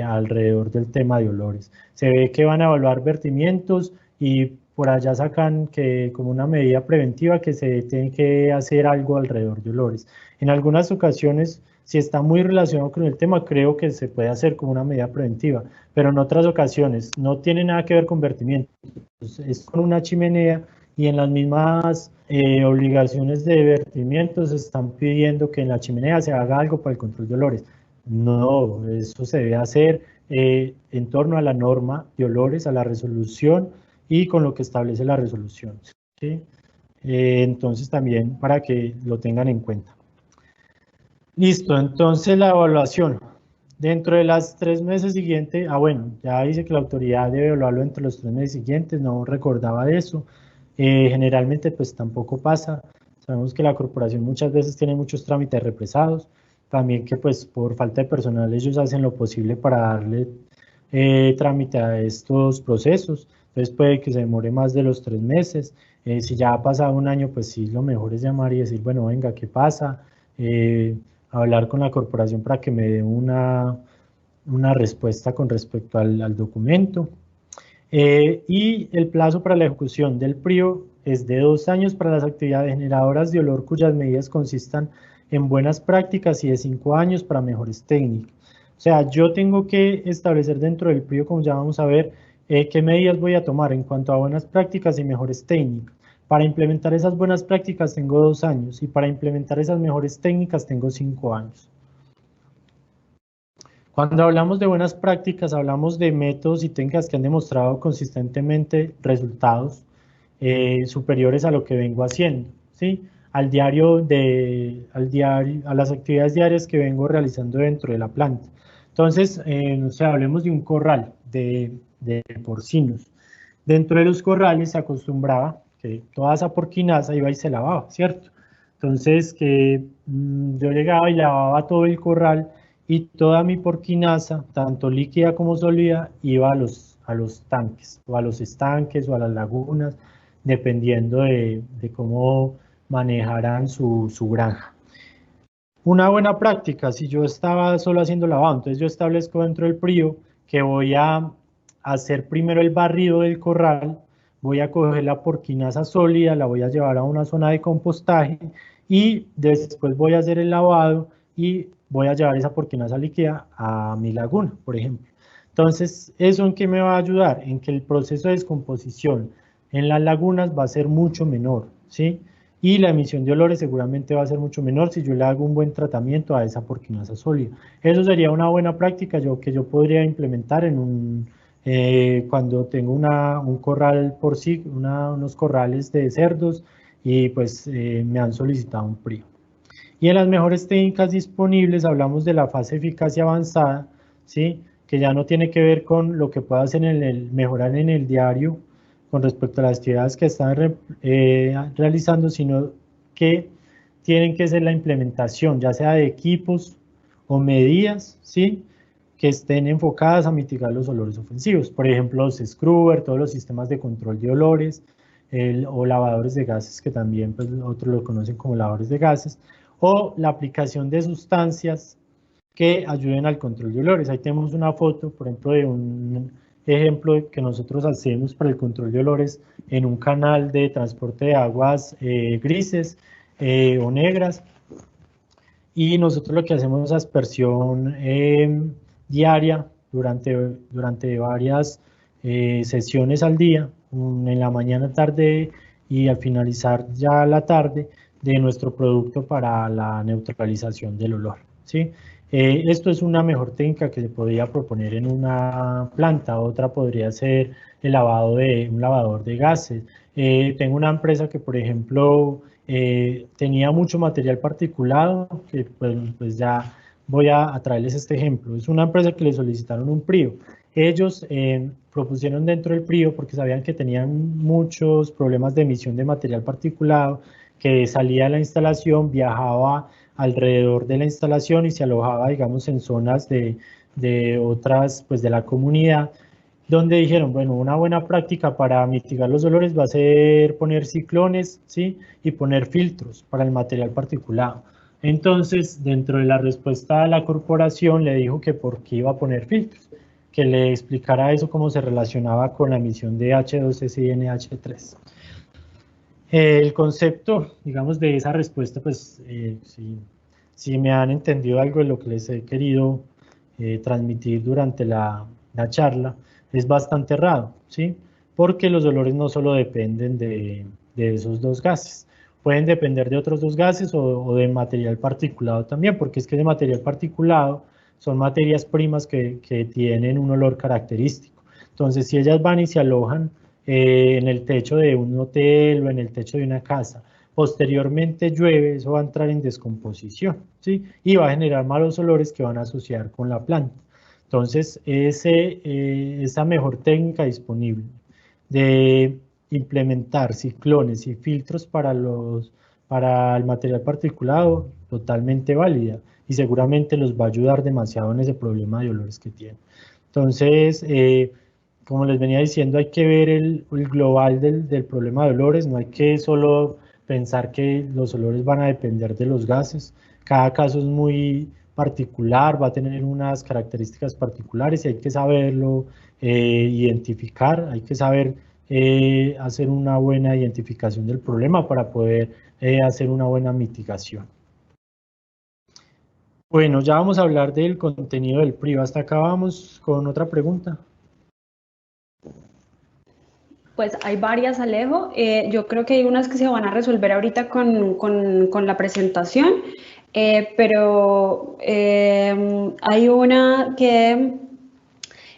alrededor del tema de olores. Se ve que van a evaluar vertimientos y por allá sacan que como una medida preventiva que se tiene que hacer algo alrededor de olores. En algunas ocasiones, si está muy relacionado con el tema, creo que se puede hacer como una medida preventiva, pero en otras ocasiones no tiene nada que ver con vertimientos, es con una chimenea y en las mismas obligaciones de vertimientos están pidiendo que en la chimenea se haga algo para el control de olores. No, eso se debe hacer en torno a la norma de olores, a la resolución y con lo que establece la resolución, ¿sí? Entonces también para que lo tengan en cuenta. Listo, entonces la evaluación. Dentro de las 3 meses siguientes, bueno, ya dice que la autoridad debe evaluarlo entre los 3 meses siguientes, no recordaba de eso. Generalmente pues tampoco pasa. Sabemos que la corporación muchas veces tiene muchos trámites represados, también que pues por falta de personal ellos hacen lo posible para darle trámite a estos procesos, entonces puede que se demore más de los 3 meses. Si ya ha pasado un año, pues sí, lo mejor es llamar y decir, bueno, venga, ¿qué pasa? Hablar con la corporación para que me dé una respuesta con respecto al documento. Y el plazo para la ejecución del PRIO es de 2 años para las actividades generadoras de olor cuyas medidas consistan en buenas prácticas y de 5 años para mejores técnicas. O sea, yo tengo que establecer dentro del PRIO, como ya vamos a ver, qué medidas voy a tomar en cuanto a buenas prácticas y mejores técnicas. Para implementar esas buenas prácticas tengo 2 años y para implementar esas mejores técnicas tengo 5 años. Cuando hablamos de buenas prácticas, hablamos de métodos y técnicas que han demostrado consistentemente resultados superiores a lo que vengo haciendo, ¿sí? A las actividades diarias que vengo realizando dentro de la planta. Entonces, o sea, hablemos de un corral de porcinos. Dentro de los corrales se acostumbraba que toda esa porquinaza iba y se lavaba, ¿cierto? Entonces, yo llegaba y lavaba todo el corral y toda mi porquinaza, tanto líquida como sólida, iba a los tanques, o a los estanques, o a las lagunas, dependiendo de cómo manejaran su granja. Una buena práctica, si yo estaba solo haciendo lavado, entonces yo establezco dentro del PRIO que voy a hacer primero el barrido del corral, voy a coger la porquinaza sólida, la voy a llevar a una zona de compostaje y después voy a hacer el lavado y voy a llevar esa porquinaza líquida a mi laguna, por ejemplo. Entonces, ¿eso en qué me va a ayudar? En que el proceso de descomposición en las lagunas va a ser mucho menor, ¿sí? Y la emisión de olores seguramente va a ser mucho menor si yo le hago un buen tratamiento a esa porquinaza sólida. Eso sería una buena práctica que yo podría implementar en cuando tengo un corral unos corrales de cerdos y pues me han solicitado un PRIO. Y en las mejores técnicas disponibles hablamos de la fase de eficacia avanzada, ¿sí? Que ya no tiene que ver con lo que pueda hacer mejorar en el diario con respecto a las actividades que están realizando, sino que tienen que ser la implementación, ya sea de equipos o medidas, ¿sí? Que estén enfocadas a mitigar los olores ofensivos. Por ejemplo, los scrubbers, todos los sistemas de control de olores, o lavadores de gases, que también pues, otros lo conocen como lavadores de gases, o la aplicación de sustancias que ayuden al control de olores. Ahí tenemos una foto, por ejemplo, de un ejemplo que nosotros hacemos para el control de olores en un canal de transporte de aguas grises o negras, y nosotros lo que hacemos es aspersión diaria durante varias sesiones al día, en la mañana, tarde y al finalizar ya la tarde, de nuestro producto para la neutralización del olor, ¿sí? Esto es una mejor técnica que se podría proponer en una planta. Otra podría ser un lavador de gases. Tengo una empresa que, por ejemplo, tenía mucho material particulado, que pues ya voy a traerles este ejemplo. Es una empresa que le solicitaron un PRIO. Ellos propusieron dentro del PRIO, porque sabían que tenían muchos problemas de emisión de material particulado, que salía de la instalación, viajaba alrededor de la instalación y se alojaba, digamos, en zonas de otras, pues de la comunidad, donde dijeron, bueno, una buena práctica para mitigar los olores va a ser poner ciclones, ¿sí? Y poner filtros para el material particulado. Entonces, dentro de la respuesta de la corporación, le dijo que por qué iba a poner filtros, que le explicara eso, cómo se relacionaba con la emisión de H2S y NH3. El concepto, digamos, de esa respuesta, pues, si me han entendido algo de lo que les he querido transmitir durante la charla, es bastante errado, ¿sí? Porque los olores no solo dependen de esos dos gases, pueden depender de otros dos gases o de material particulado también, porque es que de material particulado son materias primas que tienen un olor característico. Entonces, si ellas van y se alojan en el techo de un hotel o en el techo de una casa, posteriormente llueve, eso va a entrar en descomposición, ¿sí? Y va a generar malos olores que van a asociar con la planta. Entonces, esa mejor técnica disponible de implementar ciclones y filtros para el material particulado, totalmente válida, y seguramente los va a ayudar demasiado en ese problema de olores que tienen. Entonces, como les venía diciendo, hay que ver el global del problema de olores, no hay que solo pensar que los olores van a depender de los gases. Cada caso es muy particular, va a tener unas características particulares y hay que saberlo identificar, hay que saber hacer una buena identificación del problema para poder hacer una buena mitigación. Bueno, ya vamos a hablar del contenido del PRIO. Hasta acá vamos con otra pregunta. Pues hay varias, Alejo. Yo creo que hay unas que se van a resolver ahorita con la presentación, pero hay una que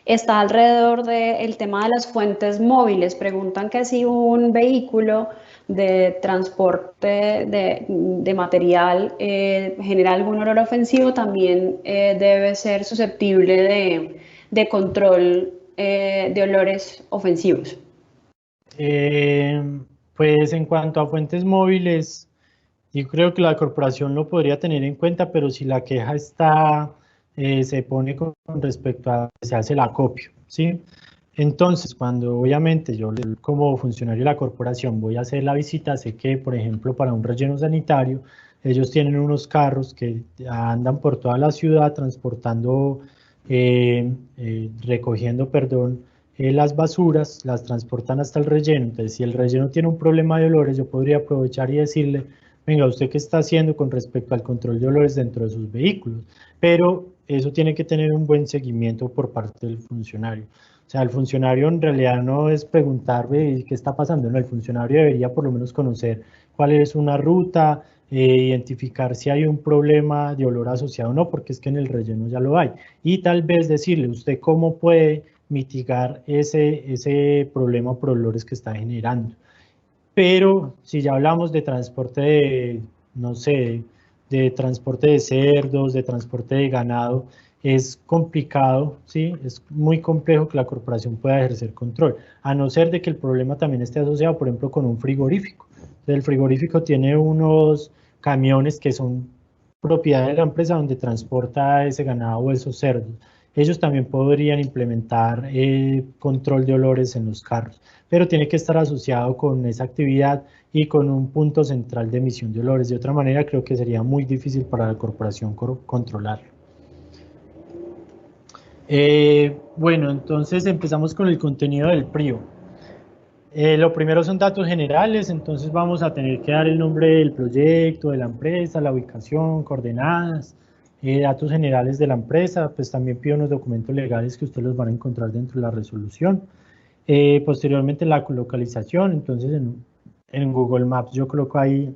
está alrededor del tema de las fuentes móviles. Preguntan que si un vehículo de transporte de material genera algún olor ofensivo, también debe ser susceptible de control de olores ofensivos. Pues en cuanto a fuentes móviles, yo creo que la corporación lo podría tener en cuenta, pero si la queja está, se pone con respecto a se hace el acopio, ¿sí? Entonces, cuando obviamente yo como funcionario de la corporación voy a hacer la visita, sé que, por ejemplo, para un relleno sanitario, ellos tienen unos carros que andan por toda la ciudad transportando, recogiendo, perdón, las basuras, las transportan hasta el relleno. Entonces, si el relleno tiene un problema de olores, yo podría aprovechar y decirle, venga, ¿usted qué está haciendo con respecto al control de olores dentro de sus vehículos? Pero eso tiene que tener un buen seguimiento por parte del funcionario. O sea, el funcionario en realidad no es preguntarme qué está pasando, no, el funcionario debería por lo menos conocer cuál es una ruta, identificar si hay un problema de olor asociado o no, porque es que en el relleno ya lo hay. Y tal vez decirle, ¿usted cómo puede mitigar ese problema por olores que está generando? pero si ya hablamos de transporte de, no sé, de transporte de cerdos, de transporte de ganado, es complicado, ¿sí? Es muy complejo que la corporación pueda ejercer control, a no ser de que el problema también esté asociado, por ejemplo, con un frigorífico. Entonces, el frigorífico tiene unos camiones que son propiedad de la empresa donde transporta ese ganado o esos cerdos. Ellos también podrían implementar control de olores en los carros, pero tiene que estar asociado con esa actividad y con un punto central de emisión de olores. De otra manera, creo que sería muy difícil para la corporación controlarlo. Bueno, entonces empezamos con el contenido del PRIO. Lo primero son datos generales, entonces vamos a tener que dar el nombre del proyecto, de la empresa, la ubicación, coordenadas, datos generales de la empresa, pues también pido unos documentos legales que ustedes los van a encontrar dentro de la resolución. Posteriormente la localización, entonces en Google Maps yo coloco ahí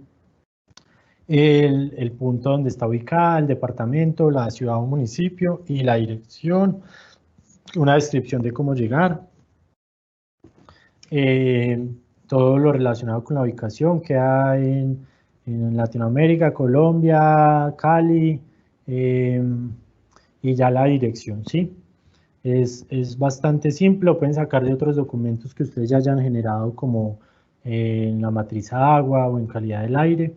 el punto donde está ubicada, el departamento, la ciudad o municipio y la dirección, una descripción de cómo llegar. Todo lo relacionado con la ubicación queda en Latinoamérica, Colombia, Cali, y ya la dirección, ¿sí? Es bastante simple, lo pueden sacar de otros documentos que ustedes ya hayan generado como en la matriz agua o en calidad del aire.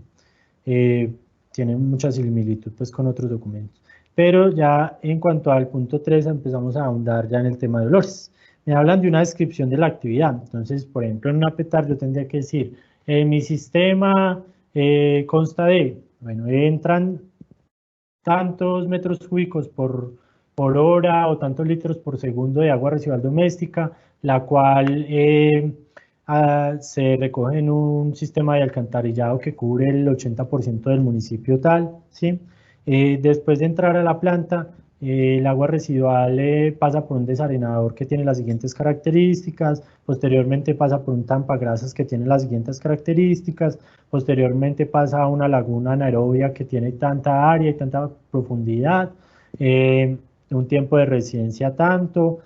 Tienen mucha similitud pues con otros documentos. Pero ya en cuanto al punto 3 empezamos a ahondar ya en el tema de olores. Me hablan de una descripción de la actividad. Entonces, por ejemplo, en una petar yo tendría que decir, mi sistema consta de, bueno, entran tantos metros cúbicos por hora o tantos litros por segundo de agua residual doméstica, la cual se recoge en un sistema de alcantarillado que cubre el 80% del municipio tal, ¿sí? Después de entrar a la planta, el agua residual pasa por un desarenador que tiene las siguientes características, posteriormente pasa por un tampagrasas que tiene las siguientes características, posteriormente pasa a una laguna anaerobia que tiene tanta área y tanta profundidad, un tiempo de residencia tanto,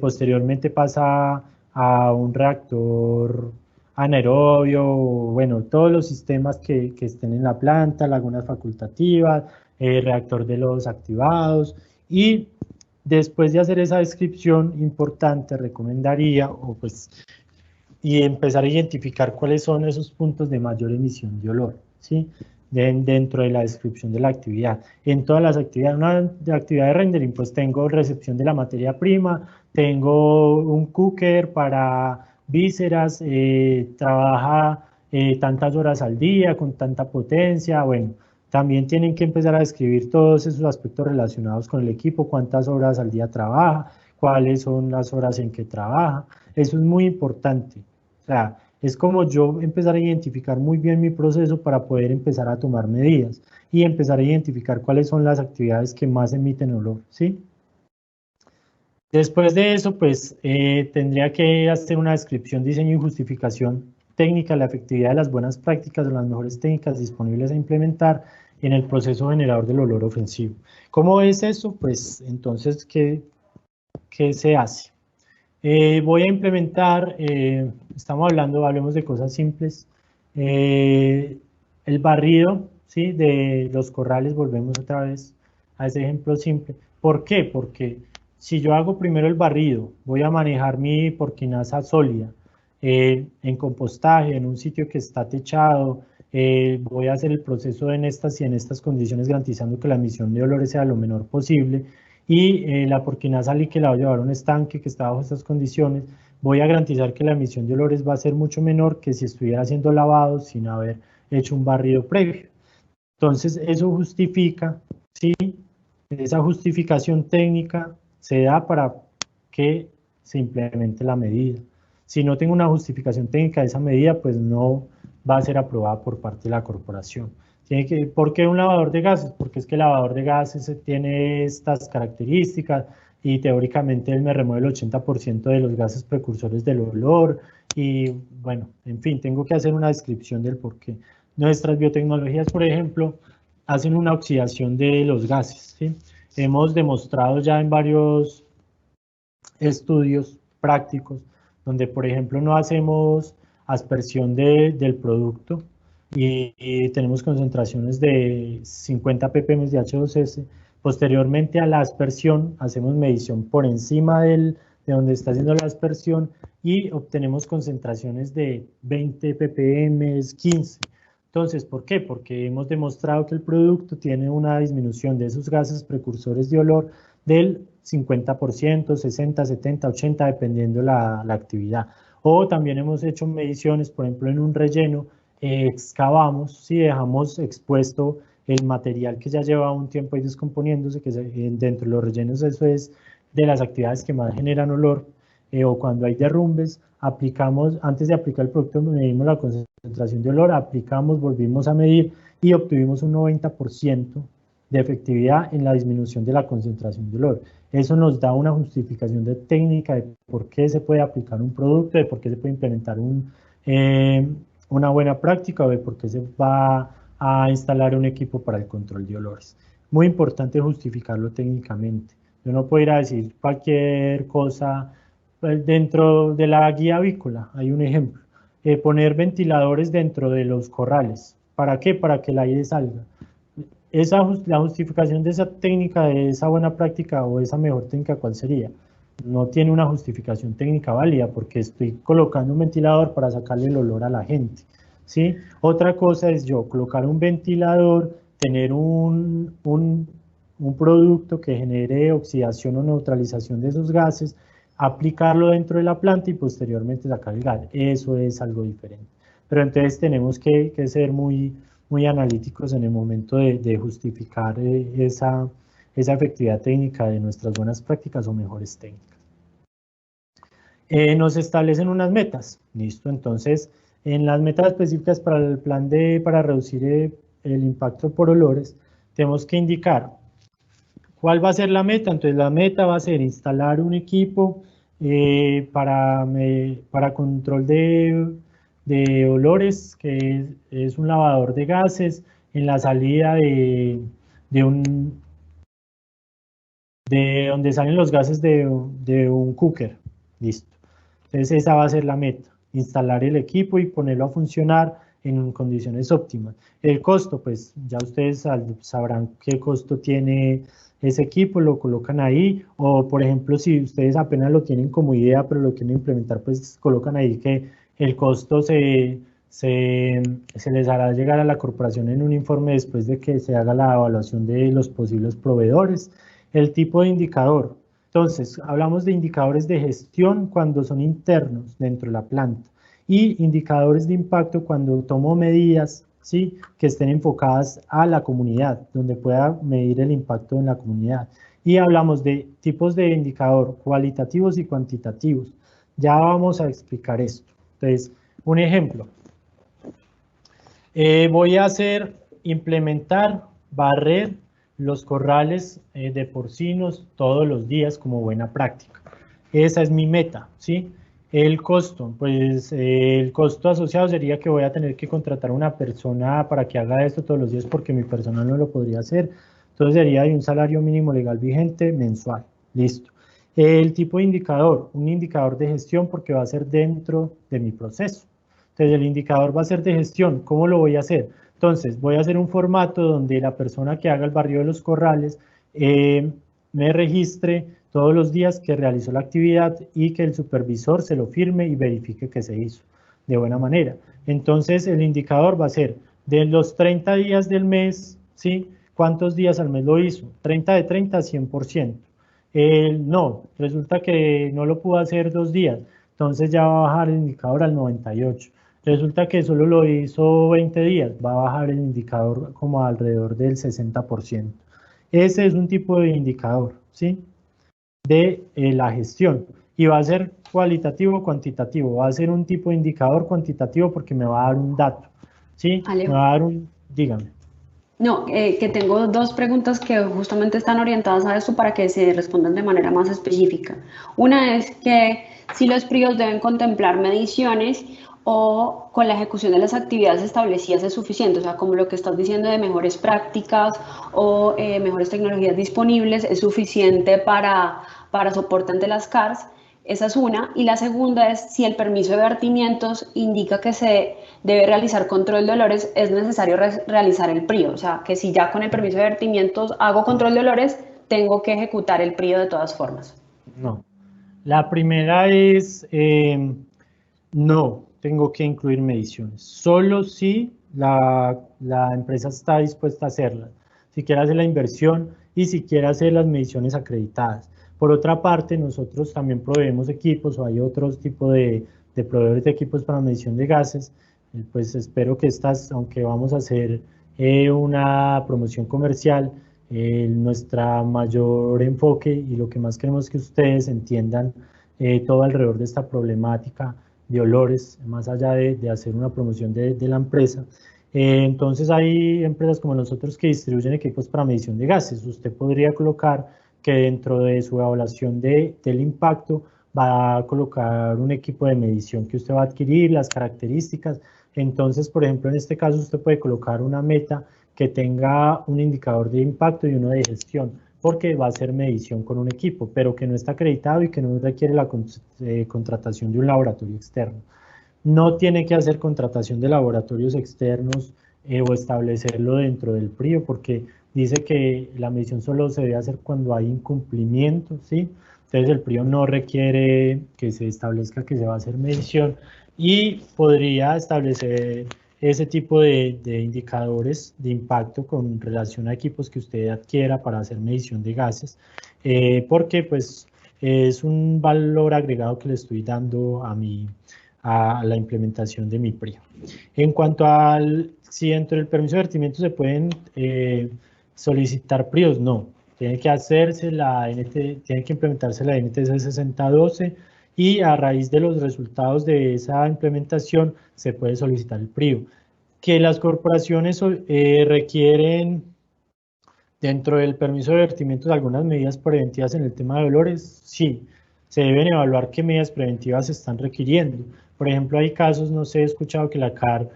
posteriormente pasa a un reactor anaerobio, bueno, todos los sistemas que estén en la planta, lagunas facultativas, reactor de lodos activados, y después de hacer esa descripción importante, recomendaría, y empezar a identificar cuáles son esos puntos de mayor emisión de olor, ¿sí? Dentro de la descripción de la actividad. En todas las actividades, una actividad de rendering, pues tengo recepción de la materia prima, tengo un cooker para vísceras, trabaja tantas horas al día, con tanta potencia, bueno, también tienen que empezar a describir todos esos aspectos relacionados con el equipo, cuántas horas al día trabaja, cuáles son las horas en que trabaja, eso es muy importante. O sea, es como yo empezar a identificar muy bien mi proceso para poder empezar a tomar medidas y empezar a identificar cuáles son las actividades que más emiten olor, ¿sí? Después de eso, pues tendría que hacer una descripción, diseño y justificación técnica de la efectividad de las buenas prácticas o las mejores técnicas disponibles a implementar en el proceso generador del olor ofensivo. ¿Cómo es eso? Pues entonces, ¿qué se hace? Voy a implementar, hablemos de cosas simples, el barrido, ¿sí? De los corrales, volvemos otra vez a ese ejemplo simple. ¿Por qué? Porque si yo hago primero el barrido, voy a manejar mi porquinaza sólida en compostaje, en un sitio que está techado, voy a hacer el proceso en estas y en estas condiciones garantizando que la emisión de olores sea lo menor posible, y la porquinaza que la voy a llevar a un estanque que está bajo estas condiciones, voy a garantizar que la emisión de olores va a ser mucho menor que si estuviera haciendo lavado sin haber hecho un barrido previo. Entonces eso justifica, ¿sí? Esa justificación técnica se da para que se implemente la medida. Si no tengo una justificación técnica de esa medida, pues no va a ser aprobada por parte de la corporación. ¿Por qué un lavador de gases? Porque es que el lavador de gases tiene estas características y teóricamente él me remueve el 80% de los gases precursores del olor y bueno, en fin, tengo que hacer una descripción del por qué. Nuestras biotecnologías, por ejemplo, hacen una oxidación de los gases, ¿sí? Hemos demostrado ya en varios estudios prácticos donde, por ejemplo, no hacemos aspersión del producto y tenemos concentraciones de 50 ppm de H2S. Posteriormente a la aspersión hacemos medición por encima de donde está haciendo la aspersión y obtenemos concentraciones de 20 ppm, 15. Entonces, ¿por qué? Porque hemos demostrado que el producto tiene una disminución de esos gases precursores de olor del 50%, 60, 70, 80, dependiendo la actividad. O también hemos hecho mediciones, por ejemplo, en un relleno, excavamos, si dejamos expuesto el material que ya lleva un tiempo ahí descomponiéndose, que dentro de los rellenos eso es de las actividades que más generan olor, o cuando hay derrumbes, aplicamos, antes de aplicar el producto medimos la concentración de olor, aplicamos, volvimos a medir y obtuvimos un 90% de efectividad en la disminución de la concentración de olor. Eso nos da una justificación de técnica de por qué se puede aplicar un producto, de por qué se puede implementar una buena práctica o de por qué se va a instalar un equipo para el control de olores. Muy importante justificarlo técnicamente. Yo no puedo ir a decir cualquier cosa dentro de la guía avícola. Hay un ejemplo. Poner ventiladores dentro de los corrales. ¿Para qué? Para que el aire salga. La justificación de esa técnica, de esa buena práctica o esa mejor técnica, ¿cuál sería? No tiene una justificación técnica válida porque estoy colocando un ventilador para sacarle el olor a la gente, ¿sí? Otra cosa es yo colocar un ventilador, tener un producto que genere oxidación o neutralización de esos gases, aplicarlo dentro de la planta y posteriormente sacar el gas. Eso es algo diferente. Pero entonces tenemos que ser muy analíticos en el momento de justificar esa efectividad técnica de nuestras buenas prácticas o mejores técnicas. Nos establecen unas metas, listo, entonces en las metas específicas para el plan para reducir el impacto por olores, tenemos que indicar cuál va a ser la meta. Entonces la meta va a ser instalar un equipo para control de olores, que es un lavador de gases en la salida de donde salen los gases de un cooker, listo. Entonces esa va a ser la meta, instalar el equipo y ponerlo a funcionar en condiciones óptimas. El costo, pues ya ustedes sabrán qué costo tiene ese equipo, lo colocan ahí, o por ejemplo si ustedes apenas lo tienen como idea pero lo quieren implementar, pues colocan ahí que el costo se les hará llegar a la corporación en un informe después de que se haga la evaluación de los posibles proveedores. El tipo de indicador. Entonces, hablamos de indicadores de gestión cuando son internos dentro de la planta y indicadores de impacto cuando tomo medidas, ¿sí?, que estén enfocadas a la comunidad, donde pueda medir el impacto en la comunidad. Y hablamos de tipos de indicador cualitativos y cuantitativos. Ya vamos a explicar esto. Entonces, un ejemplo. Voy a implementar, barrer los corrales de porcinos todos los días como buena práctica. Esa es mi meta, ¿sí? El costo, pues el costo asociado sería que voy a tener que contratar a una persona para que haga esto todos los días porque mi personal no lo podría hacer. Entonces sería de un salario mínimo legal vigente mensual. Listo. El tipo de indicador, un indicador de gestión porque va a ser dentro de mi proceso. Entonces el indicador va a ser de gestión. ¿Cómo lo voy a hacer? Entonces voy a hacer un formato donde la persona que haga el barrido de los corrales me registre todos los días que realizó la actividad y que el supervisor se lo firme y verifique que se hizo de buena manera. Entonces el indicador va a ser de los 30 días del mes, ¿sí? ¿Cuántos días al mes lo hizo? 30 de 30, 100%. No, resulta que no lo pudo hacer 2 días, entonces ya va a bajar el indicador al 98. Resulta que solo lo hizo 20 días, va a bajar el indicador como alrededor del 60%. Ese es un tipo de indicador, ¿sí?, de la gestión. Y va a ser cualitativo o cuantitativo. Va a ser un tipo de indicador cuantitativo porque me va a dar un dato, ¿sí? Alejo. Me va a dar un... Dígame. No, que tengo 2 preguntas que justamente están orientadas a esto para que se respondan de manera más específica. Una es que si los PRIOs deben contemplar mediciones o con la ejecución de las actividades establecidas es suficiente, o sea, como lo que estás diciendo de mejores prácticas o mejores tecnologías disponibles es suficiente para soporte ante las CARS. Esa es una. Y la segunda es si el permiso de vertimientos indica que se debe realizar control de olores, es necesario realizar el PRIO. O sea, que si ya con el permiso de vertimientos hago control de olores, tengo que ejecutar el PRIO de todas formas. No. La primera es, no tengo que incluir mediciones, solo si la empresa está dispuesta a hacerlas, si quiere hacer la inversión y si quiere hacer las mediciones acreditadas. Por otra parte, nosotros también proveemos equipos, o hay otros tipos de proveedores de equipos para medición de gases. Pues espero que estas, aunque vamos a hacer una promoción comercial, nuestra mayor enfoque y lo que más queremos que ustedes entiendan todo alrededor de esta problemática de olores, más allá de hacer una promoción de la empresa. Entonces hay empresas como nosotros que distribuyen equipos para medición de gases. Usted podría colocar que dentro de su evaluación del impacto va a colocar un equipo de medición que usted va a adquirir, las características. Entonces, por ejemplo, en este caso usted puede colocar una meta que tenga un indicador de impacto y uno de gestión, porque va a ser medición con un equipo, pero que no está acreditado y que no requiere la contratación de un laboratorio externo. No tiene que hacer contratación de laboratorios externos o establecerlo dentro del PRIO, porque dice que la medición solo se debe hacer cuando hay incumplimiento, ¿sí? Entonces el PRIO no requiere que se establezca que se va a hacer medición y podría establecer ese tipo de indicadores de impacto con relación a equipos que usted adquiera para hacer medición de gases, porque pues es un valor agregado que le estoy dando a la implementación de mi PRIO. En cuanto al si dentro del permiso de vertimiento se pueden solicitar PRIOs, no. Tiene que hacerse tiene que implementarse la NTC 6012 y a raíz de los resultados de esa implementación se puede solicitar el PRIO. Que las corporaciones requieren dentro del permiso de vertimientos algunas medidas preventivas en el tema de olores, sí, se deben evaluar qué medidas preventivas se están requiriendo. Por ejemplo, hay casos, no sé, he escuchado que la CAR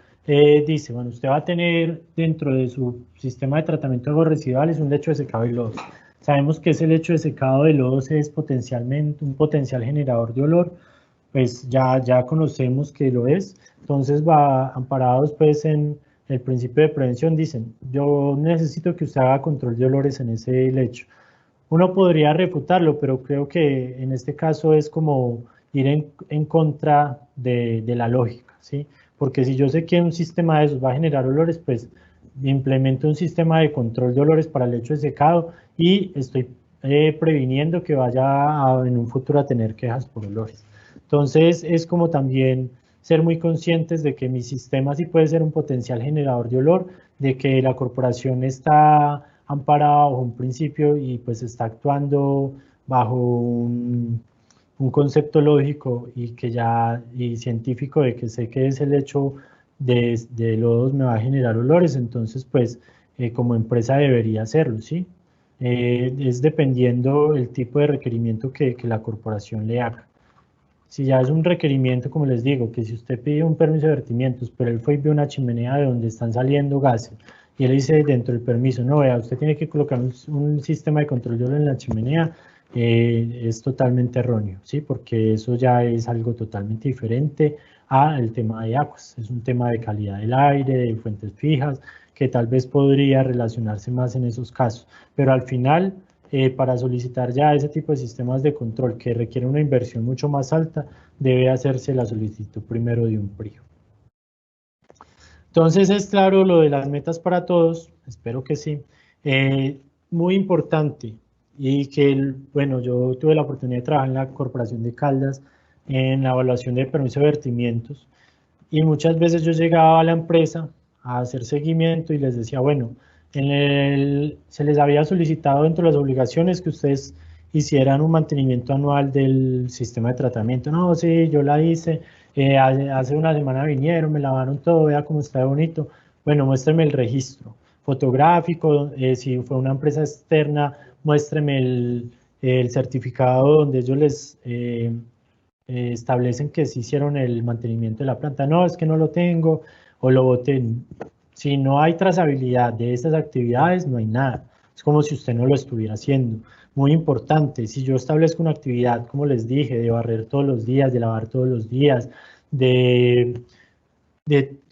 dice, bueno, usted va a tener dentro de su sistema de tratamiento de aguas residuales un lecho de secado de lodos. Sabemos que ese lecho de secado de lodos es potencialmente un potencial generador de olor, pues ya conocemos que lo es, entonces va amparados pues en el principio de prevención, dicen, yo necesito que usted haga control de olores en ese lecho. Uno podría refutarlo, pero creo que en este caso es como ir en contra de la lógica, ¿sí? Porque si yo sé que un sistema de esos va a generar olores, pues implemento un sistema de control de olores para el lecho de secado y estoy previniendo que vaya en un futuro a tener quejas por olores. Entonces es como también ser muy conscientes de que mi sistema sí puede ser un potencial generador de olor, de que la corporación está amparada bajo un principio y pues está actuando bajo un concepto lógico y científico de que sé que ese hecho de lodos me va a generar olores, entonces pues como empresa debería hacerlo, ¿sí? Es dependiendo el tipo de requerimiento que la corporación le haga. Si ya es un requerimiento, como les digo, que si usted pide un permiso de vertimientos, pero él fue y vio una chimenea de donde están saliendo gases, y él dice dentro del permiso, no, vea, usted tiene que colocar un sistema de control de olor en la chimenea, es totalmente erróneo, ¿sí? Porque eso ya es algo totalmente diferente al tema de aguas. Es un tema de calidad del aire, de fuentes fijas, que tal vez podría relacionarse más en esos casos, pero al final para solicitar ya ese tipo de sistemas de control que requiere una inversión mucho más alta, debe hacerse la solicitud primero de un PRIO. Entonces es claro lo de las metas para todos, espero que sí. Muy importante y que, bueno, yo tuve la oportunidad de trabajar en la Corporación de Caldas en la evaluación de permiso de vertimientos y muchas veces yo llegaba a la empresa a hacer seguimiento y les decía, bueno, se les había solicitado dentro de las obligaciones que ustedes hicieran un mantenimiento anual del sistema de tratamiento. No, sí, yo la hice, hace una semana vinieron, me lavaron todo, vea cómo está de bonito. Bueno, muéstreme el registro fotográfico, si fue una empresa externa, muéstreme el certificado donde ellos les establecen que sí hicieron el mantenimiento de la planta. No, es que no lo tengo o lo boté. Si no hay trazabilidad de estas actividades, no hay nada. Es como si usted no lo estuviera haciendo. muy importante. Si yo establezco una actividad, como les dije, de barrer todos los días, de lavar todos los días, de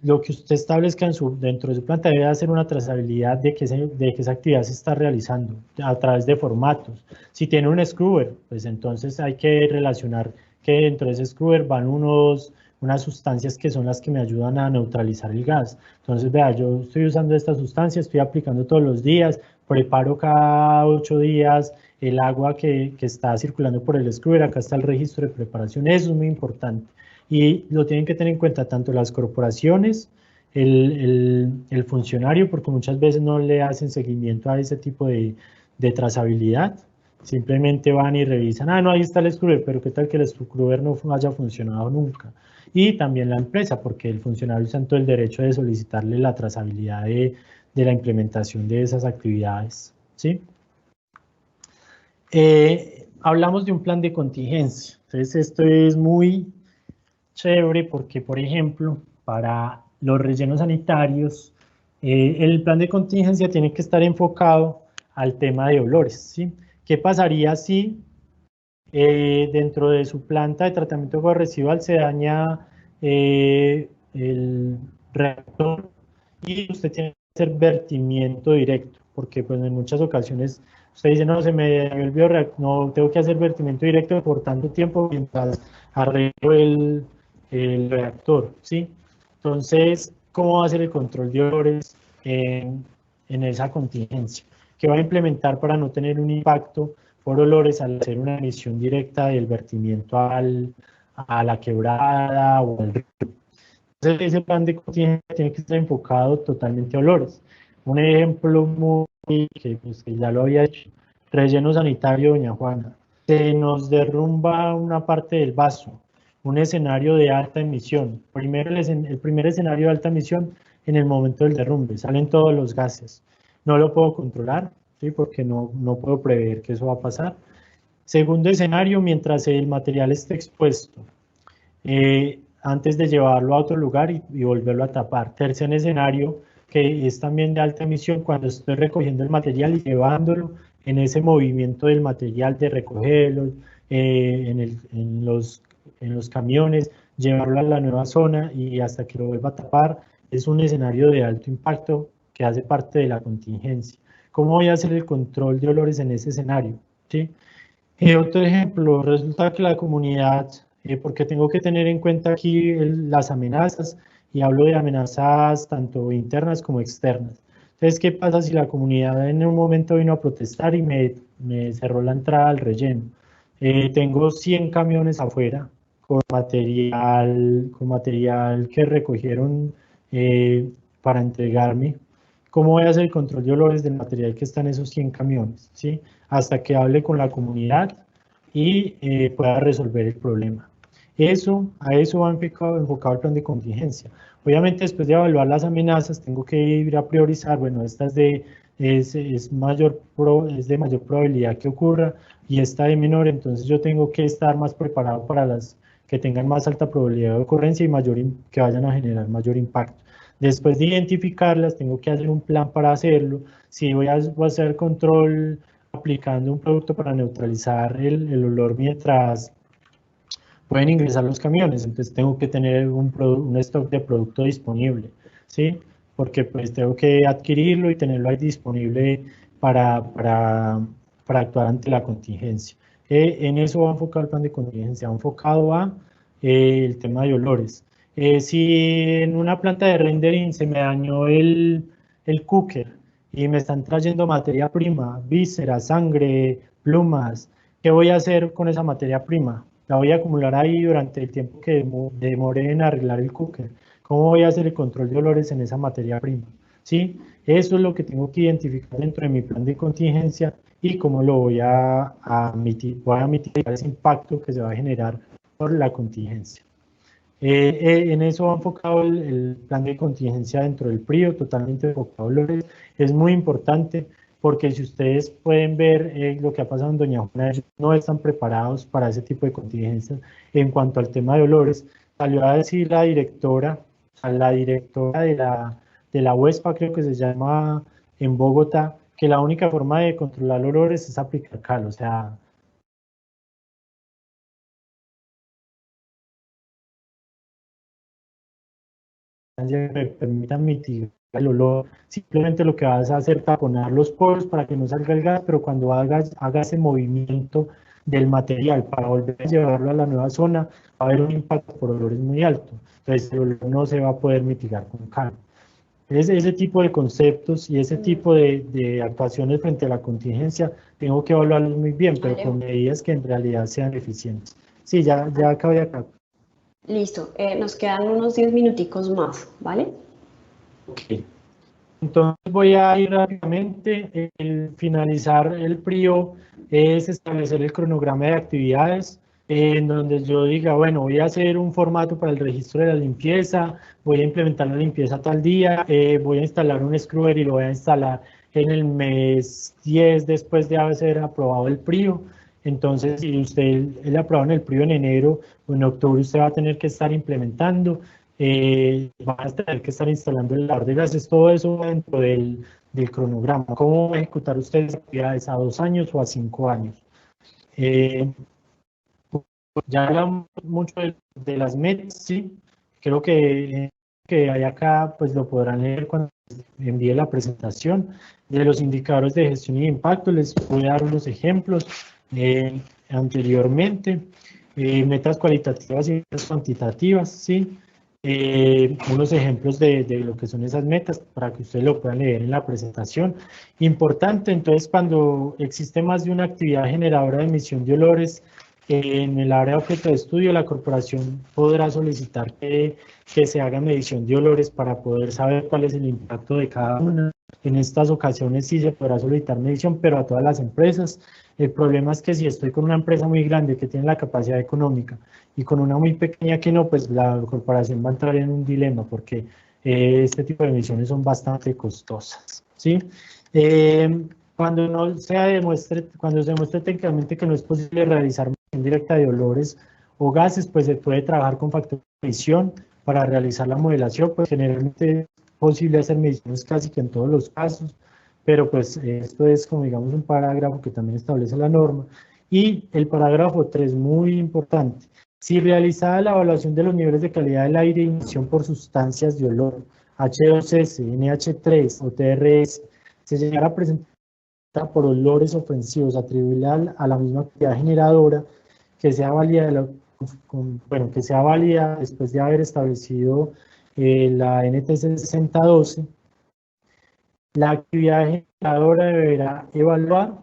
lo que usted establezca dentro de su planta, debe hacer una trazabilidad de que esa actividad se está realizando a través de formatos. Si tiene un scrubber, pues entonces hay que relacionar que dentro de ese scrubber van unas sustancias que son las que me ayudan a neutralizar el gas. Entonces, vea, yo estoy usando esta sustancia, estoy aplicando todos los días, preparo cada 8 días el agua que está circulando por el scrubber, acá está el registro de preparación, eso es muy importante. Y lo tienen que tener en cuenta tanto las corporaciones, el funcionario, porque muchas veces no le hacen seguimiento a ese tipo de trazabilidad. Simplemente van y revisan, no, ahí está el scrubber, pero qué tal que el scrubber no haya funcionado nunca. Y también la empresa, porque el funcionario está en todo el derecho de solicitarle la trazabilidad de la implementación de esas actividades, ¿sí? Hablamos de un plan de contingencia. Entonces, esto es muy chévere porque, por ejemplo, para los rellenos sanitarios, el plan de contingencia tiene que estar enfocado al tema de olores, ¿sí? ¿Qué pasaría si dentro de su planta de tratamiento de agua residual se daña el reactor y usted tiene que hacer vertimiento directo? Porque pues en muchas ocasiones usted dice, no, se me dañó el bioreactor, no, tengo que hacer vertimiento directo por tanto tiempo mientras arreglo el reactor, ¿sí? Entonces, ¿cómo va a ser el control de olores en esa contingencia? ¿Qué va a implementar para no tener un impacto por olores al hacer una emisión directa del vertimiento a la quebrada o al río? Entonces, ese plan de contingencia tiene que estar enfocado totalmente a olores. Un ejemplo muy que ya lo había hecho, relleno sanitario Doña Juana. Se nos derrumba una parte del vaso, un escenario de alta emisión. Primero, el primer escenario de alta emisión, en el momento del derrumbe, salen todos los gases. No lo puedo controlar, ¿sí? Porque no puedo prever que eso va a pasar. Segundo escenario, mientras el material esté expuesto, antes de llevarlo a otro lugar y volverlo a tapar. Tercer escenario, que es también de alta emisión, cuando estoy recogiendo el material y llevándolo en ese movimiento del material de recogerlo en los camiones, llevarlo a la nueva zona y hasta que lo vuelva a tapar, es un escenario de alto impacto que hace parte de la contingencia. ¿Cómo voy a hacer el control de olores en ese escenario? ¿Sí? Otro ejemplo, resulta que la comunidad, porque tengo que tener en cuenta aquí las amenazas, y hablo de amenazas tanto internas como externas. Entonces, ¿qué pasa si la comunidad en un momento vino a protestar y me cerró la entrada al relleno? Tengo 100 camiones afuera con material que recogieron para entregarme. ¿Cómo voy a hacer el control de olores del material que está en esos 100 camiones? ¿Sí? Hasta que hable con la comunidad y pueda resolver el problema. A eso va enfocado el plan de contingencia. Obviamente, después de evaluar las amenazas, tengo que ir a priorizar, bueno, esta es de mayor probabilidad que ocurra y esta de menor, entonces yo tengo que estar más preparado para las que tengan más alta probabilidad de ocurrencia y que vayan a generar mayor impacto. Después de identificarlas, tengo que hacer un plan para hacerlo. Si voy a hacer control aplicando un producto para neutralizar el olor mientras pueden ingresar los camiones, entonces tengo que tener un stock de producto disponible, ¿sí? Porque pues tengo que adquirirlo y tenerlo ahí disponible para actuar ante la contingencia. En eso va enfocado el plan de contingencia, va enfocado a el tema de olores. Si en una planta de rendering se me dañó el cooker y me están trayendo materia prima, vísceras, sangre, plumas, ¿qué voy a hacer con esa materia prima? La voy a acumular ahí durante el tiempo que demore en arreglar el cooker. ¿Cómo voy a hacer el control de olores en esa materia prima? ¿Sí? Eso es lo que tengo que identificar dentro de mi plan de contingencia y cómo lo voy a mitigar ese impacto que se va a generar por la contingencia. En eso va enfocado el plan de contingencia dentro del PRIO, totalmente enfocado en olores. Es muy importante porque si ustedes pueden ver lo que ha pasado en Doña Juana, ellos no están preparados para ese tipo de contingencias. En cuanto al tema de olores, salió a decir la directora de la UESPA, creo que se llama en Bogotá, que la única forma de controlar olores es aplicar cal, o sea, me permitan mitigar el olor, simplemente lo que vas a hacer es taponar los poros para que no salga el gas, pero cuando haga ese movimiento del material para volver a llevarlo a la nueva zona, va a haber un impacto por olores muy alto, entonces el olor no se va a poder mitigar con cal. Ese tipo de conceptos y ese tipo de actuaciones frente a la contingencia, tengo que evaluarlos muy bien, pero Vale. con medidas que en realidad sean eficientes. Sí, ya acabé acá. Listo, nos quedan unos 10 minuticos más, ¿vale? Ok. Entonces voy a ir rápidamente. El finalizar el PRIO es establecer el cronograma de actividades en donde yo diga, bueno, voy a hacer un formato para el registro de la limpieza, voy a implementar la limpieza tal día, voy a instalar un scrubber y lo voy a instalar en el mes 10 después de haber aprobado el PRIO. Entonces, si usted le aprobó en el PRIO en enero o en octubre, usted va a tener que estar implementando. Van a tener que estar instalando el lavador de gases, todo eso dentro del cronograma. ¿Cómo ejecutar ustedes actividades a 2 años o a 5 años? Ya hablamos mucho de las metas, sí. Creo que hay acá, pues lo podrán leer cuando envíe la presentación. De los indicadores de gestión y impacto, les voy a dar unos ejemplos anteriormente. Metas cualitativas y metas cuantitativas, sí. Unos ejemplos de lo que son esas metas para que ustedes lo puedan leer en la presentación. Importante, entonces, cuando existe más de una actividad generadora de emisión de olores, en el área de objeto de estudio, la corporación podrá solicitar que se haga medición de olores para poder saber cuál es el impacto de cada una. En estas ocasiones sí se podrá solicitar medición, pero a todas las empresas. El problema es que si estoy con una empresa muy grande que tiene la capacidad económica y con una muy pequeña que no, pues la corporación va a entrar en un dilema porque este tipo de emisiones son bastante costosas, ¿sí? Cuando se demuestre técnicamente que no es posible realizar medición directa de olores o gases, pues se puede trabajar con factor de emisión para realizar la modelación, pues generalmente es posible hacer mediciones casi que en todos los casos, pero pues esto es como digamos un parágrafo que también establece la norma. Y el parágrafo 3, muy importante, si realizada la evaluación de los niveles de calidad del aire y emisión por sustancias de olor, H2S, NH3 o TRS, se llegara a presentar por olores ofensivos atribuible a la misma actividad generadora, que sea válida, que sea válida después de haber establecido la NTC 6012, la actividad generadora deberá evaluar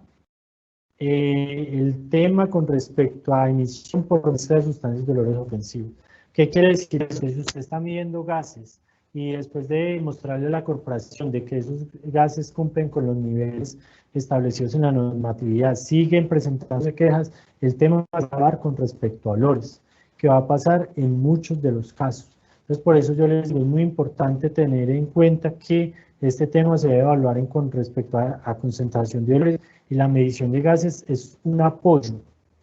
el tema con respecto a emisión por mezcla de sustancias de olores ofensivos. ¿Qué quiere decir eso? Si usted está midiendo gases y después de mostrarle a la corporación de que esos gases cumplen con los niveles establecidos en la normatividad, siguen presentándose quejas, el tema va a acabar con respecto a olores, que va a pasar en muchos de los casos. Entonces, por eso yo les digo, es muy importante tener en cuenta que este tema se debe evaluar con respecto a concentración de olores y la medición de gases es un apoyo,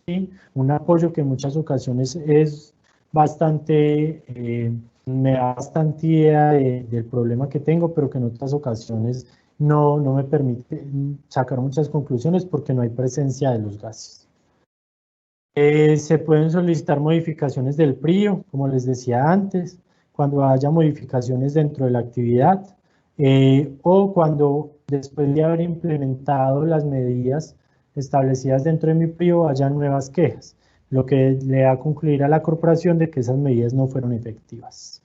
¿sí? Un apoyo que en muchas ocasiones es bastante, me da bastante idea del problema que tengo, pero que en otras ocasiones no me permite sacar muchas conclusiones porque no hay presencia de los gases. Se pueden solicitar modificaciones del PRIO, como les decía antes, cuando haya modificaciones dentro de la actividad o cuando después de haber implementado las medidas establecidas dentro de mi PRIO haya nuevas quejas, lo que le va a concluir a la corporación de que esas medidas no fueron efectivas.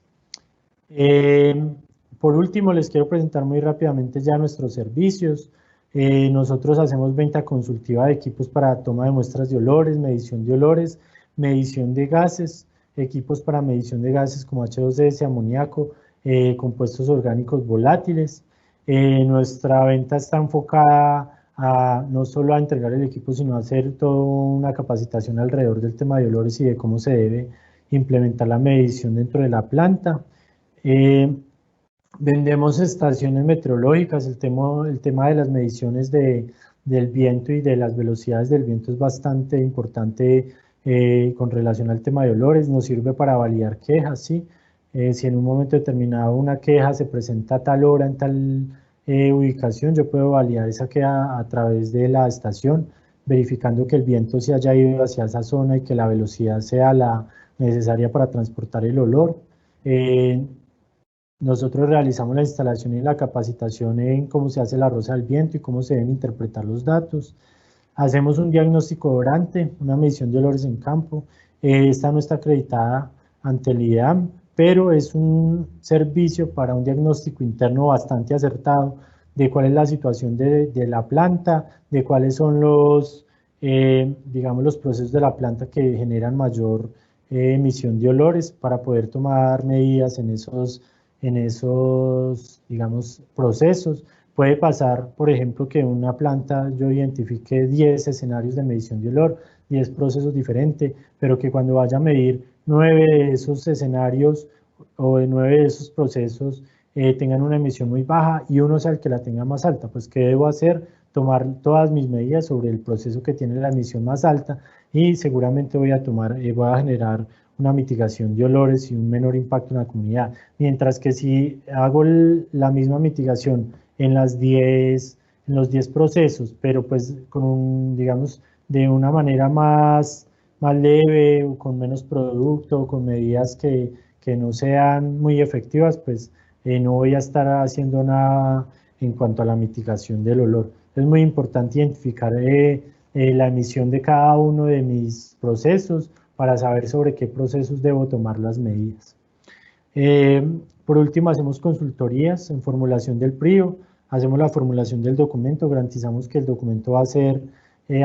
Por último, les quiero presentar muy rápidamente ya nuestros servicios. Nosotros hacemos venta consultiva de equipos para toma de muestras de olores, medición de gases, equipos para medición de gases como H2S, amoníaco, compuestos orgánicos volátiles. Nuestra venta está enfocada no solo a entregar el equipo, sino a hacer toda una capacitación alrededor del tema de olores y de cómo se debe implementar la medición dentro de la planta. Vendemos estaciones meteorológicas, el tema de las mediciones del viento y de las velocidades del viento es bastante importante con relación al tema de olores, nos sirve para validar quejas, ¿sí? Si en un momento determinado una queja se presenta a tal hora ubicación, yo puedo validar esa queda a través de la estación, verificando que el viento se haya ido hacia esa zona y que la velocidad sea la necesaria para transportar el olor. Nosotros realizamos la instalación y la capacitación en cómo se hace la rosa del viento y cómo se deben interpretar los datos. Hacemos un diagnóstico orante, una medición de olores en campo. Esta no está acreditada ante el IDEAM, pero es un servicio para un diagnóstico interno bastante acertado de cuál es la situación de la planta, de cuáles son los, digamos, los procesos de la planta que generan mayor emisión de olores para poder tomar medidas en esos, digamos, procesos. Puede pasar, por ejemplo, que una planta yo identifique 10 escenarios de medición de olor, 10 procesos diferentes, pero que cuando vaya a medir 9 de esos escenarios o de 9 de esos procesos tengan una emisión muy baja y uno sea el que la tenga más alta. Pues, ¿qué debo hacer? Tomar todas mis medidas sobre el proceso que tiene la emisión más alta y seguramente voy a generar una mitigación de olores y un menor impacto en la comunidad. Mientras que si hago la misma mitigación en los 10 procesos, pero pues con digamos, de una manera más leve o con menos producto, con medidas que no sean muy efectivas, pues no voy a estar haciendo nada en cuanto a la mitigación del olor. Es muy importante identificar la emisión de cada uno de mis procesos para saber sobre qué procesos debo tomar las medidas. Por último, hacemos consultorías en formulación del PRIO, hacemos la formulación del documento, garantizamos que el documento va a ser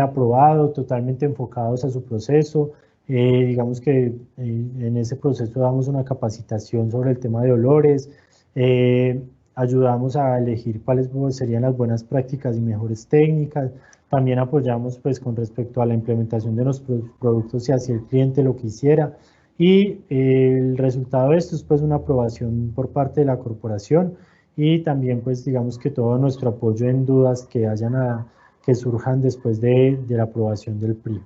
aprobado, totalmente enfocados a su proceso. Digamos que en ese proceso damos una capacitación sobre el tema de olores, ayudamos a elegir cuáles serían las buenas prácticas y mejores técnicas. También apoyamos pues con respecto a la implementación de los productos y hacia el cliente lo que hiciera. Y el resultado de esto es pues una aprobación por parte de la corporación y también pues digamos que todo nuestro apoyo en dudas que surjan después de la aprobación del PRI.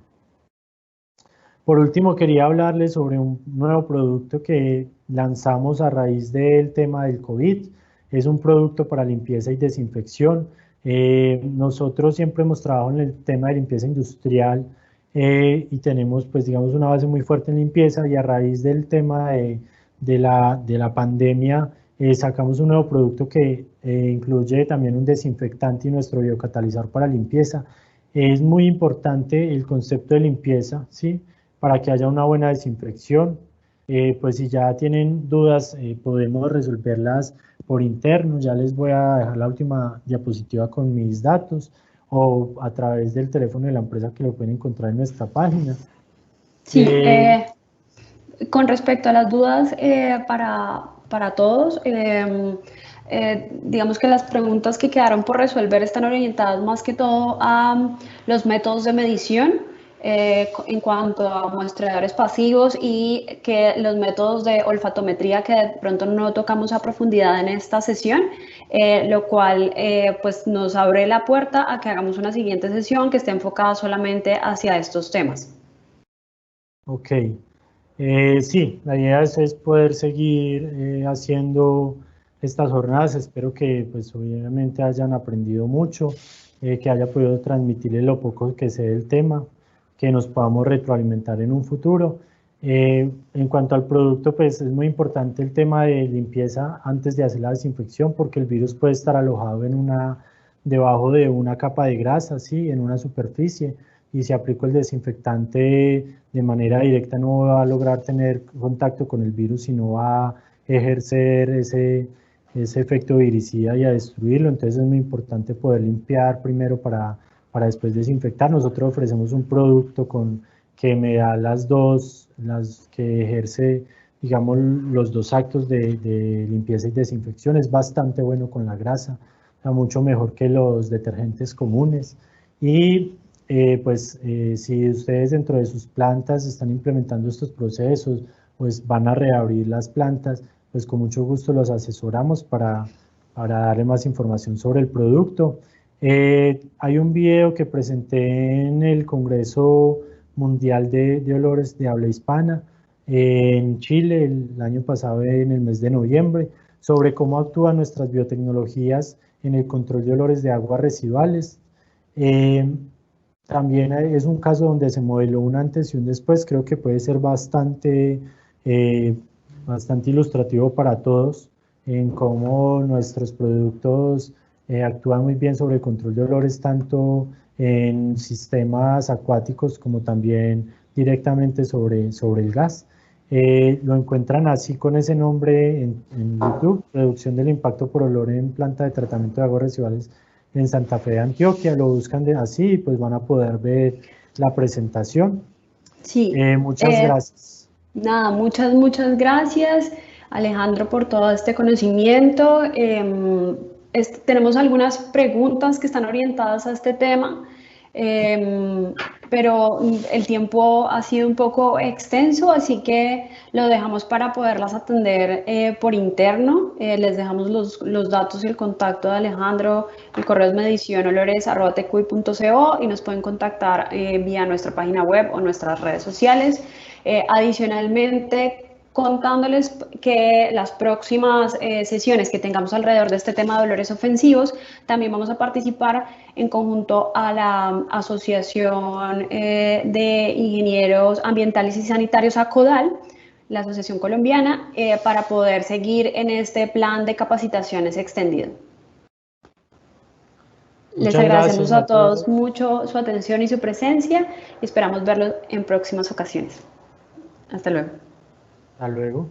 Por último, quería hablarles sobre un nuevo producto que lanzamos a raíz del tema del COVID. Es un producto para limpieza y desinfección. Nosotros siempre hemos trabajado en el tema de limpieza industrial y tenemos, pues digamos, una base muy fuerte en limpieza y a raíz del tema de la pandemia sacamos un nuevo producto que incluye también un desinfectante y nuestro biocatalizador para limpieza. Es muy importante el concepto de limpieza, ¿sí? Para que haya una buena desinfección. Pues si ya tienen dudas, podemos resolverlas por interno. Ya les voy a dejar la última diapositiva con mis datos o a través del teléfono de la empresa que lo pueden encontrar en nuestra página. Sí, con respecto a las dudas para todos, digamos que las preguntas que quedaron por resolver están orientadas más que todo a los métodos de medición en cuanto a muestreadores pasivos y que los métodos de olfatometría que de pronto no tocamos a profundidad en esta sesión, lo cual pues nos abre la puerta a que hagamos una siguiente sesión que esté enfocada solamente hacia estos temas. Ok. Sí, la idea es poder seguir haciendo estas jornadas. Espero que pues obviamente hayan aprendido mucho, que haya podido transmitirles lo poco que sé del tema, que nos podamos retroalimentar en un futuro. En cuanto al producto, pues es muy importante el tema de limpieza antes de hacer la desinfección, porque el virus puede estar alojado debajo de una capa de grasa, ¿sí? En una superficie, y si aplico el desinfectante de manera directa no va a lograr tener contacto con el virus, sino va a ejercer ese efecto viricida y a destruirlo. Entonces es muy importante poder limpiar primero para después desinfectar. Nosotros ofrecemos un producto que me da que ejerce, digamos, los dos actos de limpieza y desinfección. Es bastante bueno con la grasa, mucho mejor que los detergentes comunes. Y si ustedes dentro de sus plantas están implementando estos procesos, pues van a reabrir las plantas, pues con mucho gusto los asesoramos para darle más información sobre el producto. Hay un video que presenté en el Congreso Mundial de Olores de Habla Hispana en Chile el año pasado en el mes de noviembre, sobre cómo actúan nuestras biotecnologías en el control de olores de aguas residuales. También es un caso donde se modeló un antes y un después, creo que puede ser bastante ilustrativo para todos en cómo nuestros productos actúan muy bien sobre el control de olores, tanto en sistemas acuáticos como también directamente sobre el gas. Lo encuentran así con ese nombre en YouTube, Reducción del impacto por olor en planta de tratamiento de aguas residuales en Santa Fe de Antioquia. Lo buscan así y pues van a poder ver la presentación. Sí. Muchas gracias. Nada, muchas gracias, Alejandro, por todo este conocimiento. Tenemos algunas preguntas que están orientadas a este tema, pero el tiempo ha sido un poco extenso, así que lo dejamos para poderlas atender por interno. Les dejamos los datos y el contacto de Alejandro. El correo es medicionolores@tcuy.co y nos pueden contactar vía nuestra página web o nuestras redes sociales. Adicionalmente, contándoles que las próximas sesiones que tengamos alrededor de este tema de olores ofensivos, también vamos a participar en conjunto a la Asociación de Ingenieros Ambientales y Sanitarios, ACODAL, la Asociación Colombiana, para poder seguir en este plan de capacitaciones extendido. Les agradecemos a todos mucho su atención y su presencia y esperamos verlos en próximas ocasiones. Hasta luego. Hasta luego.